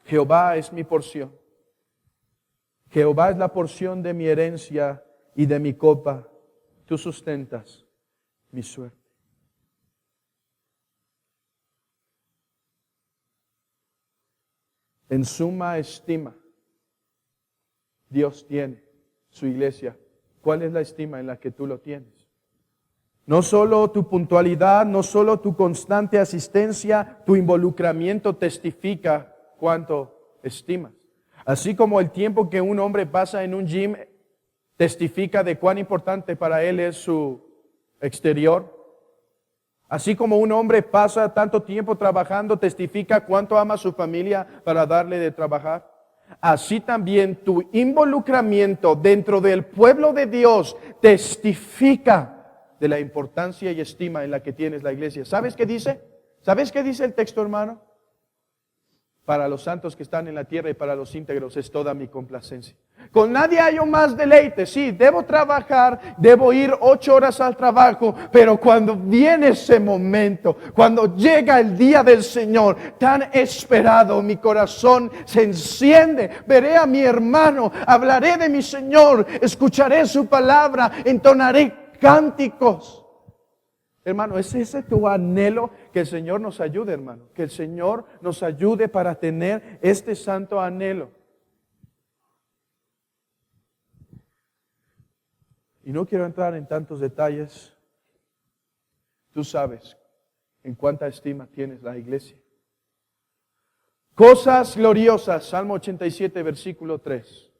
Jehová es mi porción. Jehová es la porción de mi herencia y de mi copa, tú sustentas mi suerte. En suma estima, Dios tiene su iglesia. ¿Cuál es la estima en la que tú lo tienes? No solo tu puntualidad, no solo tu constante asistencia, tu involucramiento testifica cuánto estimas. Así como el tiempo que un hombre pasa en un gym testifica de cuán importante para él es su exterior. Así como un hombre pasa tanto tiempo trabajando, testifica cuánto ama a su familia para darle de trabajar. Así también tu involucramiento dentro del pueblo de Dios testifica de la importancia y estima en la que tienes la iglesia. ¿Sabes qué dice? ¿Sabes qué dice el texto, hermano? Para los santos que están en la tierra y para los íntegros es toda mi complacencia. Con nadie hallo más deleite. Sí, debo trabajar, debo ir 8 horas al trabajo, pero cuando viene ese momento, cuando llega el día del Señor, tan esperado, mi corazón se enciende. Veré a mi hermano, hablaré de mi Señor, escucharé su palabra, entonaré cánticos. Hermano, ¿es ese tu anhelo? Que el Señor nos ayude, hermano. Que el Señor nos ayude para tener este santo anhelo. Y no quiero entrar en tantos detalles. Tú sabes en cuánta estima tienes la iglesia. Cosas gloriosas, Salmo 87, versículo 3.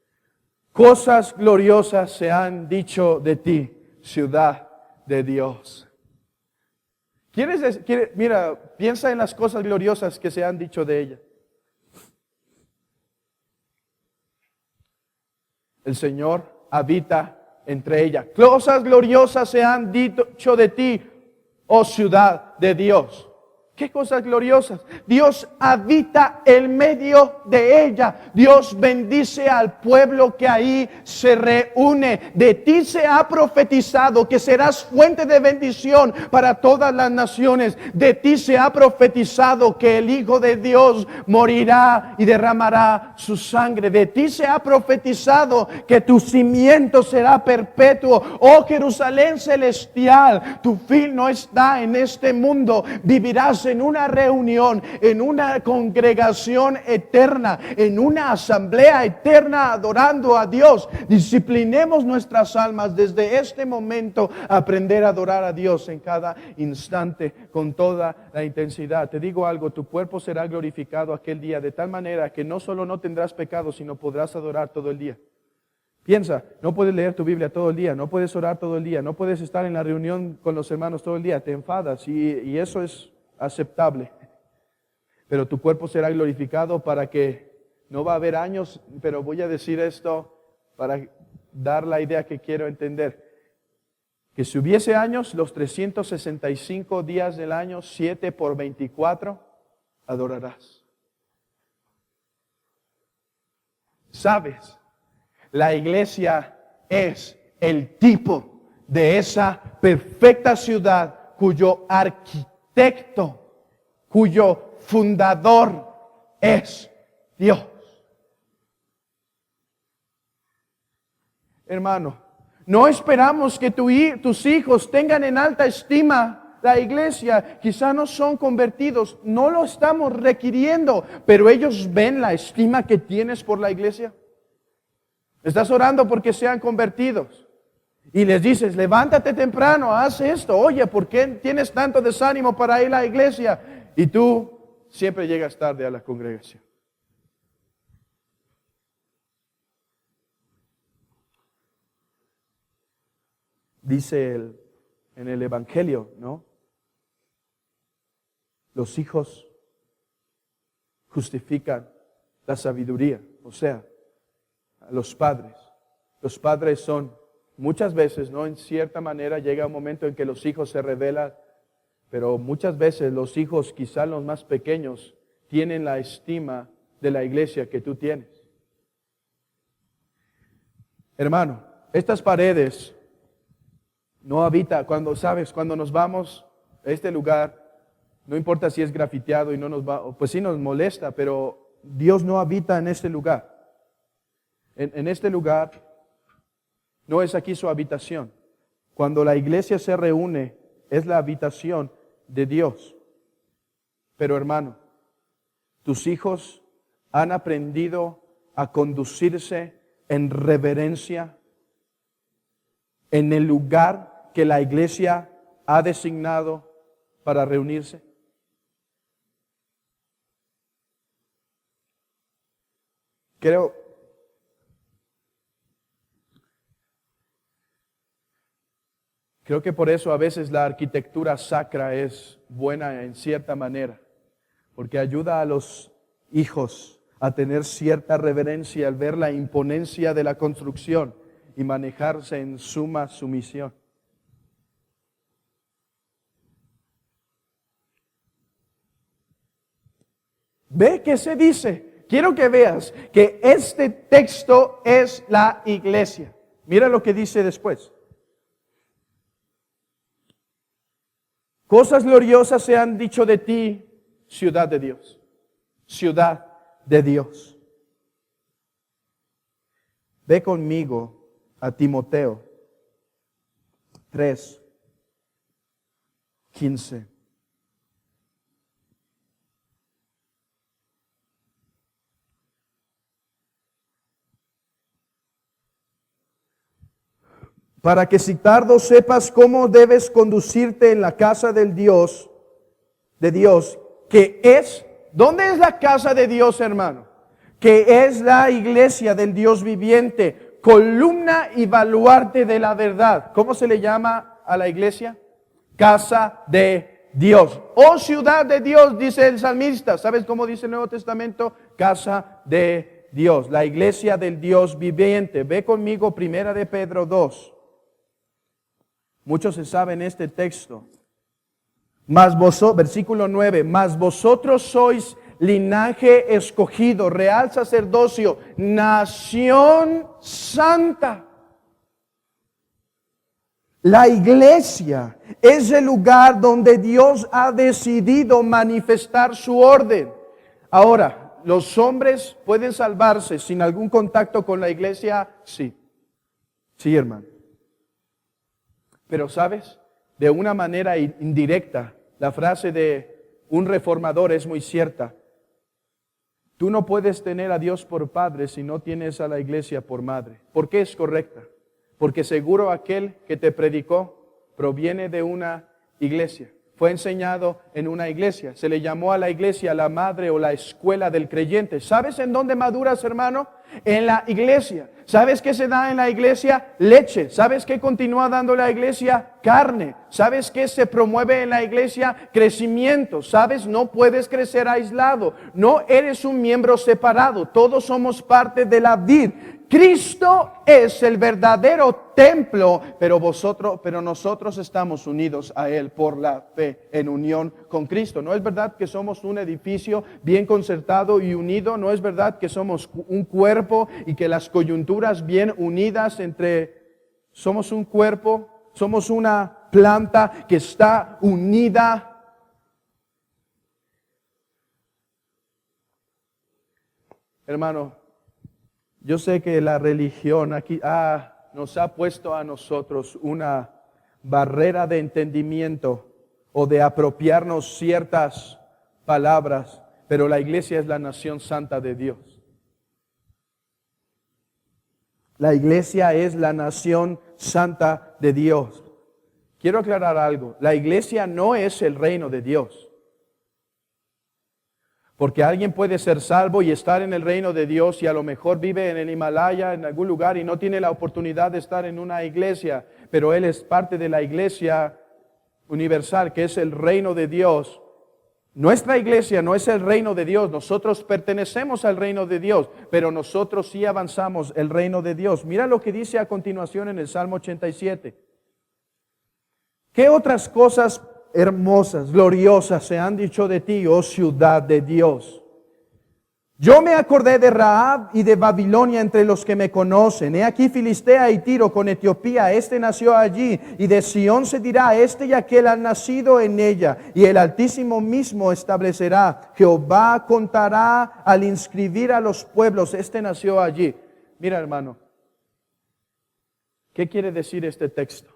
Cosas gloriosas se han dicho de ti, ciudad de Dios. Mira, piensa en las cosas gloriosas que se han dicho de ella. El Señor habita entre ella. Cosas gloriosas se han dicho de ti, oh ciudad de Dios. ¿Qué cosas gloriosas? Dios habita en medio de ella. Dios bendice al pueblo que ahí se reúne. De ti se ha profetizado que serás fuente de bendición para todas las naciones. De ti se ha profetizado que el Hijo de Dios morirá y derramará su sangre. De ti se ha profetizado que tu cimiento será perpetuo. Oh Jerusalén celestial, tu fin no está en este mundo. Vivirás en una reunión, en una congregación eterna, en una asamblea eterna adorando a Dios. Disciplinemos nuestras almas desde este momento a aprender a adorar a Dios en cada instante con toda la intensidad. Te digo algo, tu cuerpo será glorificado aquel día de tal manera que no solo no tendrás pecado, sino podrás adorar todo el día. Piensa, no puedes leer tu Biblia todo el día, no puedes orar todo el día, no puedes estar en la reunión con los hermanos todo el día, te enfadas y eso es aceptable. Pero tu cuerpo será glorificado para que no va a haber años, pero voy a decir esto para dar la idea que quiero entender. Que si hubiese años, los 365 días del año, 7 por 24, adorarás. ¿Sabes? La iglesia es el tipo de esa perfecta ciudad cuyo arquitecto, cuyo fundador es Dios. Hermano, no esperamos que tus hijos tengan en alta estima la iglesia. Quizá no son convertidos, no lo estamos requiriendo, pero ellos ven la estima que tienes por la iglesia. Estás orando porque sean convertidos. Y les dices, levántate temprano, haz esto. Oye, ¿por qué tienes tanto desánimo para ir a la iglesia? Y tú siempre llegas tarde a la congregación. Dice en el Evangelio, ¿no? Los hijos justifican la sabiduría, o sea, a los padres. Los padres son, muchas veces, ¿no? En cierta manera llega un momento en que los hijos se rebelan, pero muchas veces los hijos, quizá los más pequeños, tienen la estima de la iglesia que tú tienes. Hermano, estas paredes no habita, cuando nos vamos a este lugar, no importa si es grafiteado y no nos va, pues sí nos molesta, pero Dios no habita en este lugar. En este lugar no es aquí su habitación. Cuando la iglesia se reúne, es la habitación de Dios. Pero hermano, tus hijos han aprendido a conducirse en reverencia en el lugar que la iglesia ha designado para reunirse. Creo que por eso a veces la arquitectura sacra es buena en cierta manera, porque ayuda a los hijos a tener cierta reverencia al ver la imponencia de la construcción y manejarse en suma sumisión. ¿Ve qué se dice? Quiero que veas que este texto es la iglesia. Mira lo que dice después. Cosas gloriosas se han dicho de ti, ciudad de Dios. Ciudad de Dios. Ve conmigo a Timoteo 3:15. Para que si tardo sepas cómo debes conducirte en la casa de Dios, que es, ¿dónde es la casa de Dios, hermano? Que es la iglesia del Dios viviente, columna y baluarte de la verdad. ¿Cómo se le llama a la iglesia? Casa de Dios. Oh ciudad de Dios, dice el salmista. ¿Sabes cómo dice el Nuevo Testamento? Casa de Dios, la iglesia del Dios viviente. Ve conmigo 1 de Pedro 2. Muchos se saben este texto. Versículo 9, mas vosotros sois linaje escogido, real sacerdocio, nación santa. La iglesia es el lugar donde Dios ha decidido manifestar su orden. Ahora, ¿los hombres pueden salvarse sin algún contacto con la iglesia? Sí. Sí, hermano. Pero ¿sabes? De una manera indirecta, la frase de un reformador es muy cierta. Tú no puedes tener a Dios por padre si no tienes a la iglesia por madre. ¿Por qué es correcta? Porque seguro aquel que te predicó proviene de una iglesia. Fue enseñado en una iglesia. Se le llamó a la iglesia la madre o la escuela del creyente. ¿Sabes en dónde maduras, hermano? En la iglesia. ¿Sabes qué se da en la iglesia? Leche. ¿Sabes qué continúa dando la iglesia? Carne. ¿Sabes qué se promueve en la iglesia? Crecimiento. ¿Sabes? No puedes crecer aislado. No eres un miembro separado. Todos somos parte de la vid. Cristo es el verdadero templo, pero nosotros estamos unidos a Él por la fe, en unión con Cristo. ¿No es verdad que somos un edificio bien concertado y unido? ¿No es verdad que somos un cuerpo y que las coyunturas bien unidas somos un cuerpo, somos una planta que está unida? Hermano, yo sé que la religión aquí nos ha puesto a nosotros una barrera de entendimiento o de apropiarnos ciertas palabras, pero la iglesia es la nación santa de Dios. La iglesia es la nación santa de Dios. Quiero aclarar algo, la iglesia no es el reino de Dios. Porque alguien puede ser salvo y estar en el reino de Dios y a lo mejor vive en el Himalaya, en algún lugar y no tiene la oportunidad de estar en una iglesia, pero él es parte de la iglesia universal que es el reino de Dios. Nuestra iglesia no es el reino de Dios, nosotros pertenecemos al reino de Dios, pero nosotros sí avanzamos el reino de Dios. Mira lo que dice a continuación en el Salmo 87. ¿Qué otras cosas hermosas, gloriosas se han dicho de ti, oh ciudad de Dios? Yo me acordé de Rahab y de Babilonia entre los que me conocen. He aquí Filistea y Tiro con Etiopía, este nació allí. Y de Sión se dirá, este y aquel han nacido en ella. Y el Altísimo mismo establecerá. Jehová contará al inscribir a los pueblos, este nació allí. Mira, hermano, ¿Qué quiere decir este texto?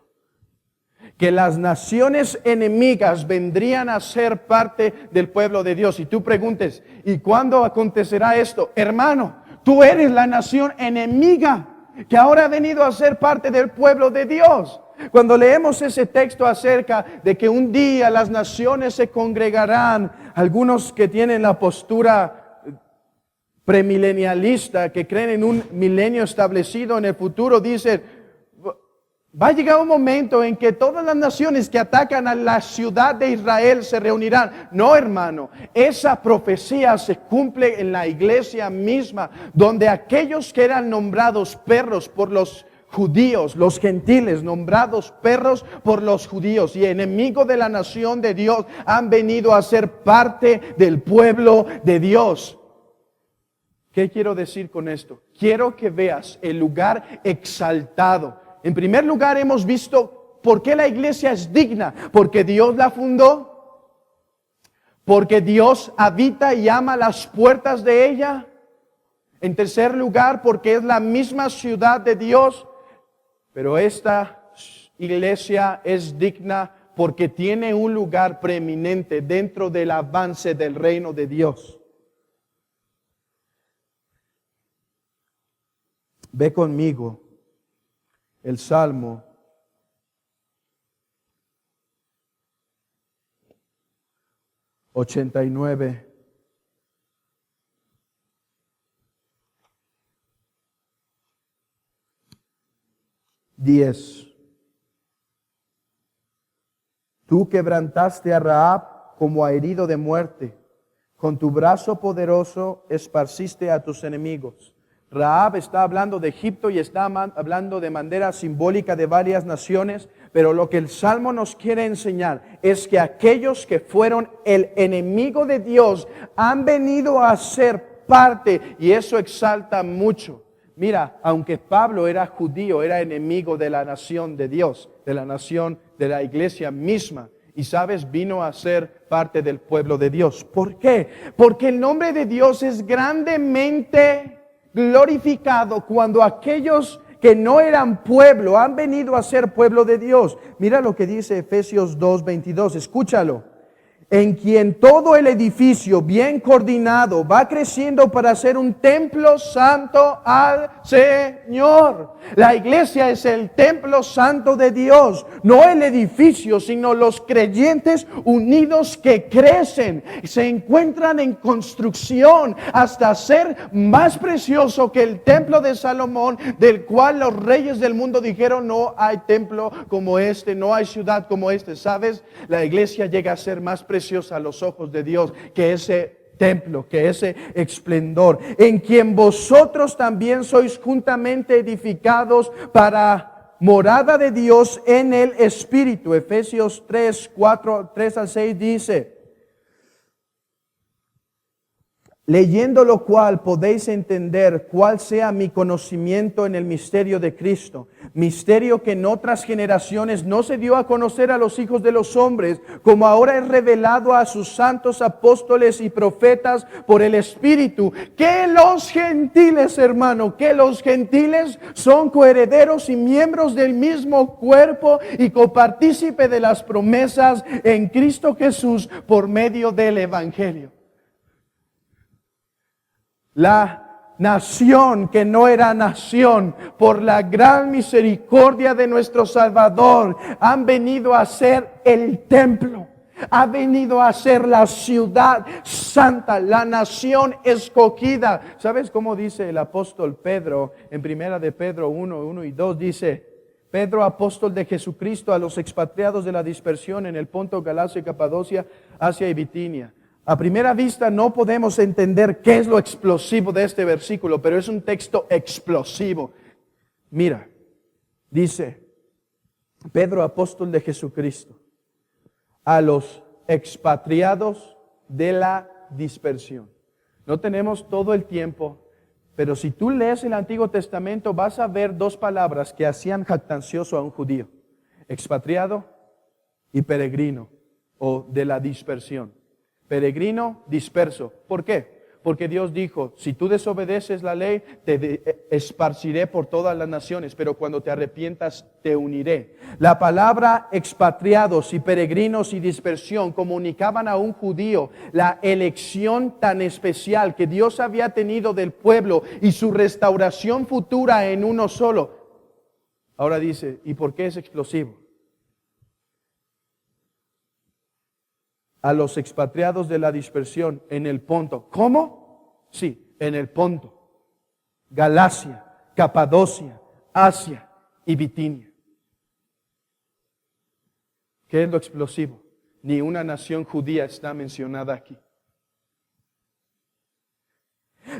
Que las naciones enemigas vendrían a ser parte del pueblo de Dios. Y tú preguntes, ¿y cuándo acontecerá esto? Hermano, tú eres la nación enemiga que ahora ha venido a ser parte del pueblo de Dios. Cuando leemos ese texto acerca de que un día las naciones se congregarán, algunos que tienen la postura premilenialista, que creen en un milenio establecido en el futuro, dicen, va a llegar un momento en que todas las naciones que atacan a la ciudad de Israel se reunirán. No, hermano, esa profecía se cumple en la iglesia misma, donde aquellos que eran nombrados perros por los judíos, los gentiles, nombrados perros por los judíos y enemigos de la nación de Dios, han venido a ser parte del pueblo de Dios. ¿Qué quiero decir con esto? Quiero que veas el lugar exaltado. En primer lugar, hemos visto por qué la iglesia es digna. Porque Dios la fundó. Porque Dios habita y ama las puertas de ella. En tercer lugar, porque es la misma ciudad de Dios. Pero esta iglesia es digna porque tiene un lugar preeminente dentro del avance del reino de Dios. Ve conmigo el Salmo 89. Tú quebrantaste a Rahab como a herido de muerte. Con tu brazo poderoso esparciste a tus enemigos. Rahab está hablando de Egipto y está hablando de manera simbólica de varias naciones, pero lo que el Salmo nos quiere enseñar es que aquellos que fueron el enemigo de Dios han venido a ser parte, y eso exalta mucho. Mira, aunque Pablo era judío, era enemigo de la nación de Dios, de la nación de la iglesia misma. Y sabes, vino a ser parte del pueblo de Dios. ¿Por qué? Porque el nombre de Dios es grandemente glorificado cuando aquellos que no eran pueblo han venido a ser pueblo de Dios. Mira lo que dice Efesios 2:22, escúchalo. En quien todo el edificio bien coordinado va creciendo para ser un templo santo al Señor. La iglesia es el templo santo de Dios, no el edificio, sino los creyentes unidos que crecen, se encuentran en construcción hasta ser más precioso que el templo de Salomón, del cual los reyes del mundo dijeron: no hay templo como este, no hay ciudad como este. ¿Sabes? La iglesia llega a ser más preciosa a los ojos de Dios que ese templo, que ese esplendor, en quien vosotros también sois juntamente edificados para morada de Dios en el Espíritu. Efesios 3:4-6 dice: leyendo lo cual podéis entender cuál sea mi conocimiento en el misterio de Cristo, misterio que en otras generaciones no se dio a conocer a los hijos de los hombres, como ahora es revelado a sus santos apóstoles y profetas por el Espíritu, que los gentiles, hermano, que los gentiles son coherederos y miembros del mismo cuerpo y copartícipe de las promesas en Cristo Jesús por medio del Evangelio. La nación que no era nación, por la gran misericordia de nuestro Salvador, han venido a ser el templo, ha venido a ser la ciudad santa, la nación escogida. ¿Sabes cómo dice el apóstol Pedro en primera de Pedro 1 y 2? Dice: Pedro, apóstol de Jesucristo, a los expatriados de la dispersión en el Ponto, Galacia y Capadocia, Asia y Bitinia. A primera vista no podemos entender qué es lo explosivo de este versículo, pero es un texto explosivo. Mira, dice Pedro, apóstol de Jesucristo, a los expatriados de la dispersión. No tenemos todo el tiempo, pero si tú lees el Antiguo Testamento vas a ver dos palabras que hacían jactancioso a un judío: expatriado y peregrino, o de la dispersión. Peregrino, disperso. ¿Por qué? Porque Dios dijo, si tú desobedeces la ley, esparciré por todas las naciones, pero cuando te arrepientas, te uniré. La palabra expatriados y peregrinos y dispersión comunicaban a un judío la elección tan especial que Dios había tenido del pueblo y su restauración futura en uno solo. Ahora dice, ¿y por qué es explosivo? A los expatriados de la dispersión en el Ponto. ¿Cómo? Sí, en el Ponto, Galacia, Capadocia, Asia y Bitinia. ¿Qué es lo explosivo? Ni una nación judía está mencionada aquí.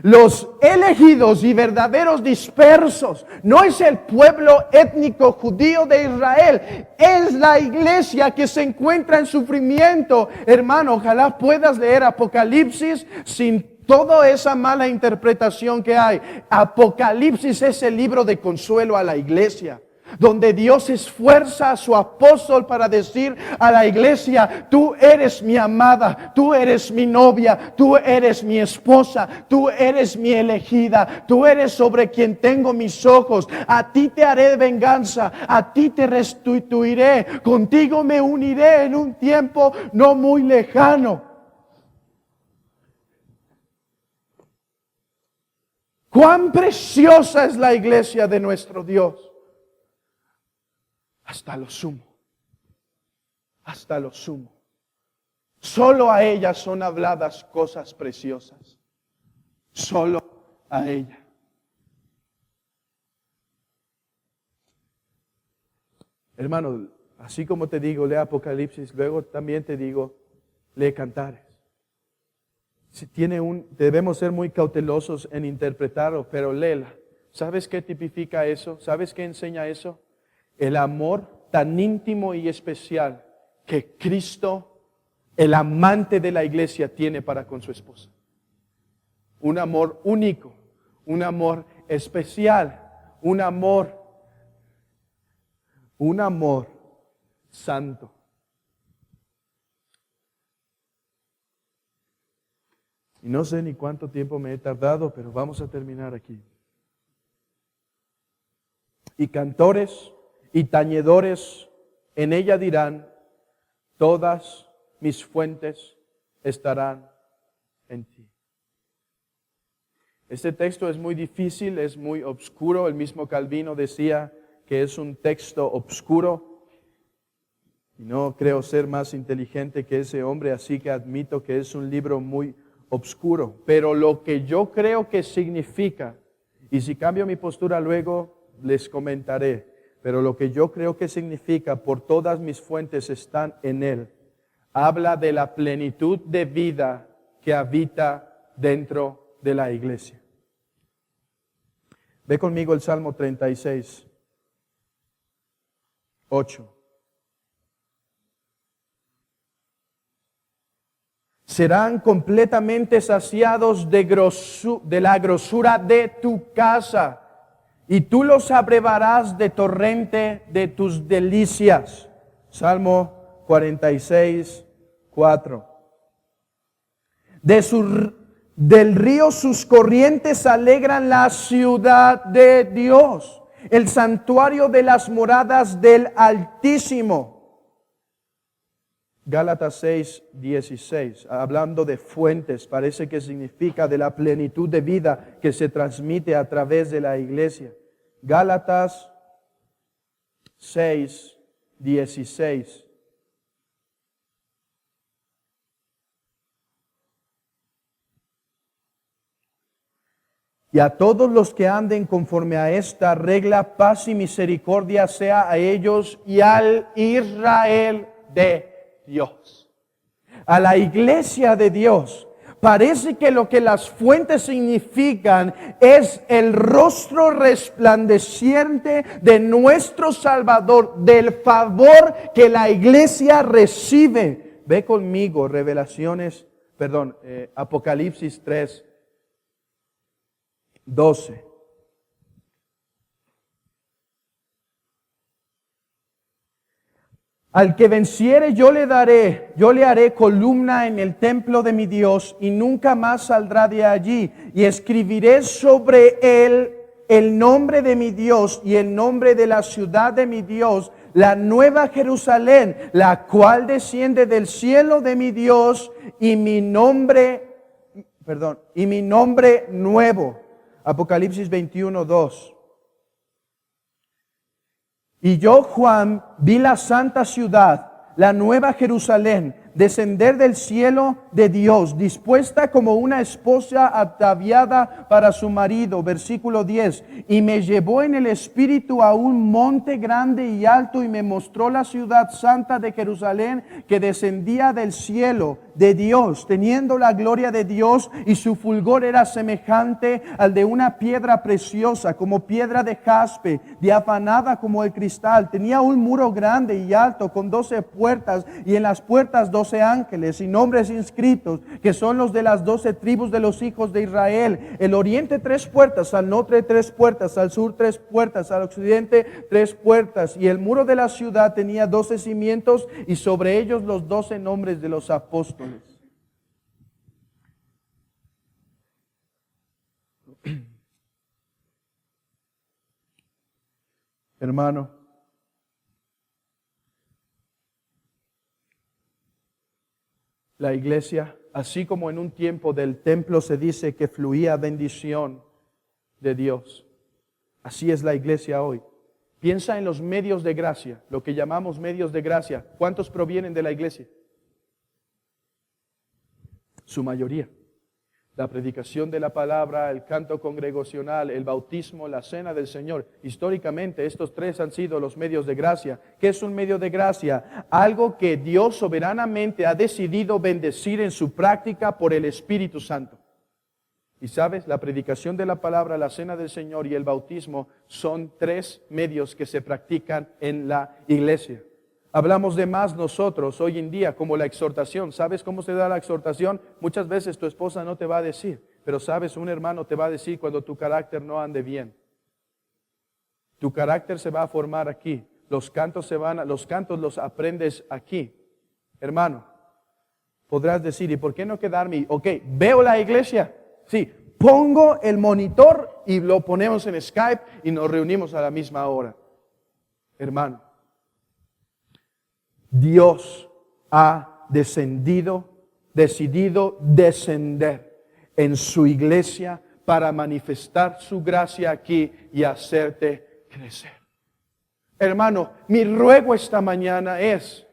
Los elegidos y verdaderos dispersos no es el pueblo étnico judío de Israel, es la iglesia que se encuentra en sufrimiento. Hermano, ojalá puedas leer Apocalipsis sin toda esa mala interpretación que hay. Apocalipsis es el libro de consuelo a la iglesia, donde Dios esfuerza a su apóstol para decir a la iglesia, tú eres mi amada, tú eres mi novia, tú eres mi esposa, tú eres mi elegida, tú eres sobre quien tengo mis ojos, a ti te haré venganza, a ti te restituiré, contigo me uniré en un tiempo no muy lejano. Cuán preciosa es la iglesia de nuestro Dios. Hasta lo sumo. Hasta lo sumo. Solo a ella son habladas cosas preciosas. Solo a ella. Hermano, así como te digo, lee Apocalipsis, luego también te digo, lee Cantares. Si debemos ser muy cautelosos en interpretarlo, pero léela. ¿Sabes qué tipifica eso? ¿Sabes qué enseña eso? El amor tan íntimo y especial que Cristo, el amante de la iglesia, tiene para con su esposa. Un amor único, un amor especial, un amor santo. Y no sé ni cuánto tiempo me he tardado, pero vamos a terminar aquí. Y cantores y tañedores en ella dirán, todas mis fuentes estarán en ti. Este texto es muy difícil, es muy oscuro. El mismo Calvino decía que es un texto oscuro. Y no creo ser más inteligente que ese hombre, así que admito que es un libro muy oscuro. Pero lo que yo creo que significa, y si cambio mi postura luego les comentaré, pero lo que yo creo que significa, por todas mis fuentes están en Él, habla de la plenitud de vida que habita dentro de la iglesia. Ve conmigo el Salmo 36, 8. Serán completamente saciados de la grosura de tu casa, y tú los abrevarás de torrente de tus delicias. Salmo 46, 4. Del río sus corrientes alegran la ciudad de Dios, el santuario de las moradas del Altísimo. Gálatas 6, 16, hablando de fuentes, parece que significa de la plenitud de vida que se transmite a través de la iglesia. Gálatas 6, 16. Y a todos los que anden conforme a esta regla, paz y misericordia sea a ellos y al Israel de Dios. A la iglesia de Dios. Parece que lo que las fuentes significan es el rostro resplandeciente de nuestro Salvador, del favor que la iglesia recibe. Ve conmigo Apocalipsis 3, 12. Al que venciere yo le haré columna en el templo de mi Dios y nunca más saldrá de allí. Y escribiré sobre él el nombre de mi Dios y el nombre de la ciudad de mi Dios, la nueva Jerusalén, la cual desciende del cielo de mi Dios y mi nombre nuevo. Apocalipsis 21:2. Y yo, Juan, vi la santa ciudad, la nueva Jerusalén, descender del cielo de Dios, dispuesta como una esposa ataviada para su marido. Versículo 10. Y me llevó en el espíritu a un monte grande y alto y me mostró la ciudad santa de Jerusalén que descendía del cielo de Dios, teniendo la gloria de Dios, y su fulgor era semejante al de una piedra preciosa, como piedra de jaspe, diafanada como el cristal. Tenía un muro grande y alto con 12 puertas, y en las puertas 12 ángeles y nombres inscritos, que son los de las 12 tribus de los hijos de Israel. El oriente 3 puertas, al norte 3 puertas, al sur 3 puertas, al occidente 3 puertas. Y el muro de la ciudad tenía 12 cimientos, y sobre ellos los 12 nombres de los apóstoles. Hermano, la iglesia, así como en un tiempo del templo se dice que fluía bendición de Dios, así es la iglesia hoy. Piensa en los medios de gracia, lo que llamamos medios de gracia. ¿Cuántos provienen de la iglesia? Su mayoría. La predicación de la palabra, el canto congregacional, el bautismo, la cena del Señor. Históricamente estos 3 han sido los medios de gracia. ¿Qué es un medio de gracia? Algo que Dios soberanamente ha decidido bendecir en su práctica por el Espíritu Santo. Y sabes, la predicación de la palabra, la cena del Señor y el bautismo son 3 medios que se practican en la iglesia. Hablamos de más nosotros hoy en día, como la exhortación. ¿Sabes cómo se da la exhortación? Muchas veces tu esposa no te va a decir, pero sabes, un hermano te va a decir cuando tu carácter no ande bien. Tu carácter se va a formar aquí. Los cantos los aprendes aquí. Hermano, podrás decir, ¿y por qué no quedarme? Ok, veo la iglesia. Sí, pongo el monitor y lo ponemos en Skype y nos reunimos a la misma hora. Hermano, Dios ha decidido descender en su iglesia para manifestar su gracia aquí y hacerte crecer. Hermano, mi ruego esta mañana es,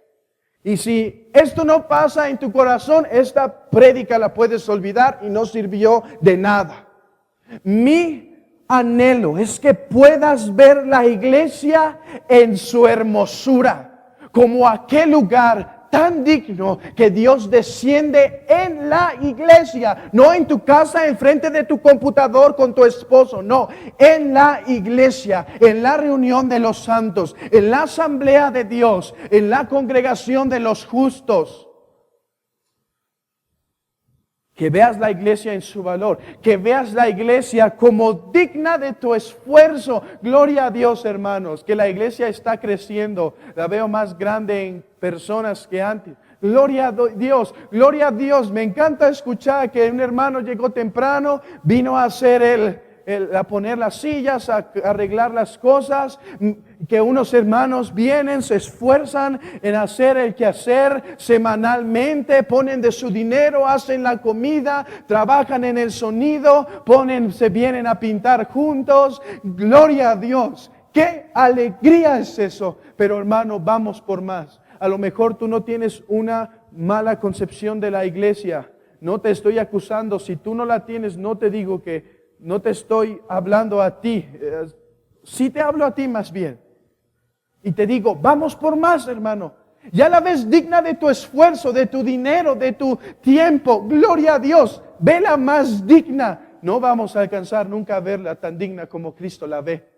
y si esto no pasa en tu corazón, esta prédica la puedes olvidar y no sirvió de nada. Mi anhelo es que puedas ver la iglesia en su hermosura, como aquel lugar tan digno que Dios desciende en la iglesia, no en tu casa, enfrente de tu computador con tu esposo, no, en la iglesia, en la reunión de los santos, en la asamblea de Dios, en la congregación de los justos. Que veas la iglesia en su valor, que veas la iglesia como digna de tu esfuerzo. Gloria a Dios, hermanos, que la iglesia está creciendo. La veo más grande en personas que antes. Gloria a Dios, gloria a Dios. Me encanta escuchar que un hermano llegó temprano, vino a hacer a poner las sillas, a arreglar las cosas, que unos hermanos vienen, se esfuerzan en hacer el quehacer semanalmente, ponen de su dinero, hacen la comida, trabajan en el sonido, se vienen a pintar juntos. Gloria a Dios. ¡Qué alegría es eso! Pero hermano, vamos por más. A lo mejor tú no tienes una mala concepción de la iglesia. No te estoy acusando. Si tú no la tienes, no te digo que no te estoy hablando a ti, sí te hablo a ti más bien. Y te digo, vamos por más, hermano. Ya la ves digna de tu esfuerzo, de tu dinero, de tu tiempo. Gloria a Dios. Vela más digna. No vamos a alcanzar nunca a verla tan digna como Cristo la ve.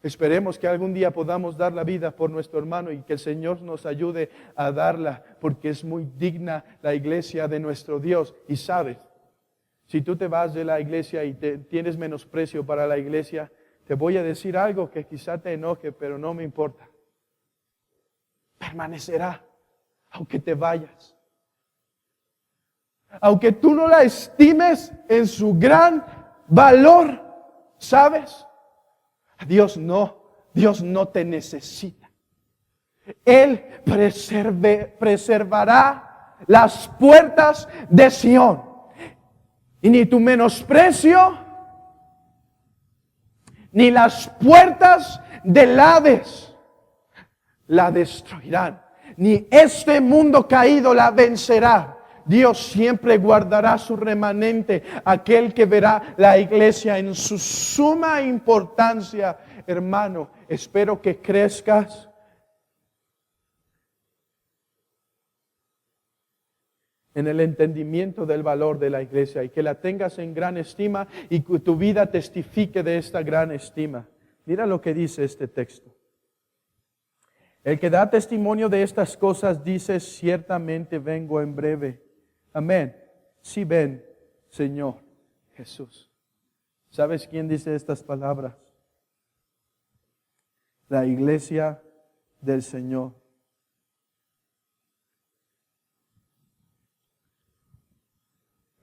Esperemos que algún día podamos dar la vida por nuestro hermano y que el Señor nos ayude a darla, porque es muy digna la iglesia de nuestro Dios. Y sabes, si tú te vas de la iglesia y tienes menosprecio para la iglesia, te voy a decir algo que quizá te enoje, pero no me importa. permanecerá, aunque te vayas. Aunque tú no la estimes en su gran valor, ¿sabes? Dios no te necesita. Él preservará las puertas de Sión. Y ni tu menosprecio, ni las puertas del Hades la destruirán. Ni este mundo caído la vencerá. Dios siempre guardará su remanente, aquel que verá la iglesia en su suma importancia. Hermano, espero que crezcas en el entendimiento del valor de la iglesia y que la tengas en gran estima y que tu vida testifique de esta gran estima. Mira lo que dice este texto. El que da testimonio de estas cosas dice, ciertamente vengo en breve. Amén. Sí, ven, Señor Jesús. ¿Sabes quién dice estas palabras? La iglesia del Señor.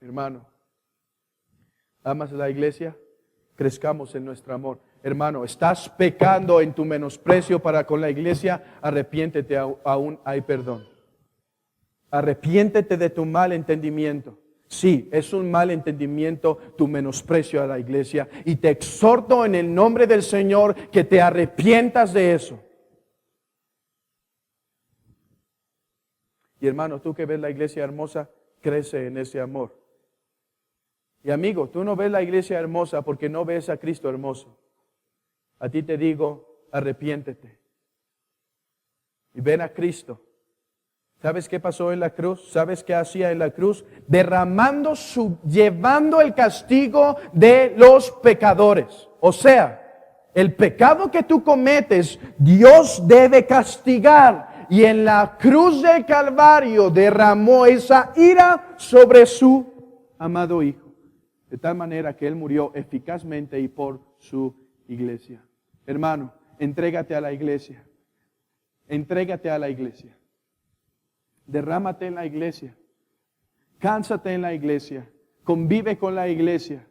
Hermano, ¿amas la iglesia? Crezcamos en nuestro amor. Hermano, estás pecando en tu menosprecio para con la iglesia, arrepiéntete, aún hay perdón. Arrepiéntete de tu mal entendimiento. Sí, es un mal entendimiento tu menosprecio a la iglesia. Y te exhorto en el nombre del Señor que te arrepientas de eso. Y hermano, tú que ves la iglesia hermosa, crece en ese amor. Y amigo, tú no ves la iglesia hermosa porque no ves a Cristo hermoso. A ti te digo, arrepiéntete. Y ven a Cristo. ¿Sabes qué pasó en la cruz? ¿Sabes qué hacía en la cruz? Llevando el castigo de los pecadores. O sea, el pecado que tú cometes, Dios debe castigar. Y en la cruz del Calvario derramó esa ira sobre su amado Hijo. De tal manera que Él murió eficazmente y por su iglesia. Hermano, entrégate a la iglesia. Entrégate a la iglesia. Derrámate en la iglesia. Cánsate en la iglesia. Convive con la iglesia.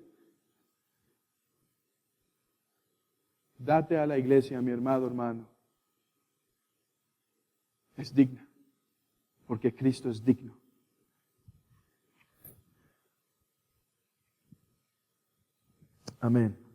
Date a la iglesia, mi hermano. Es digna. Porque Cristo es digno. Amén.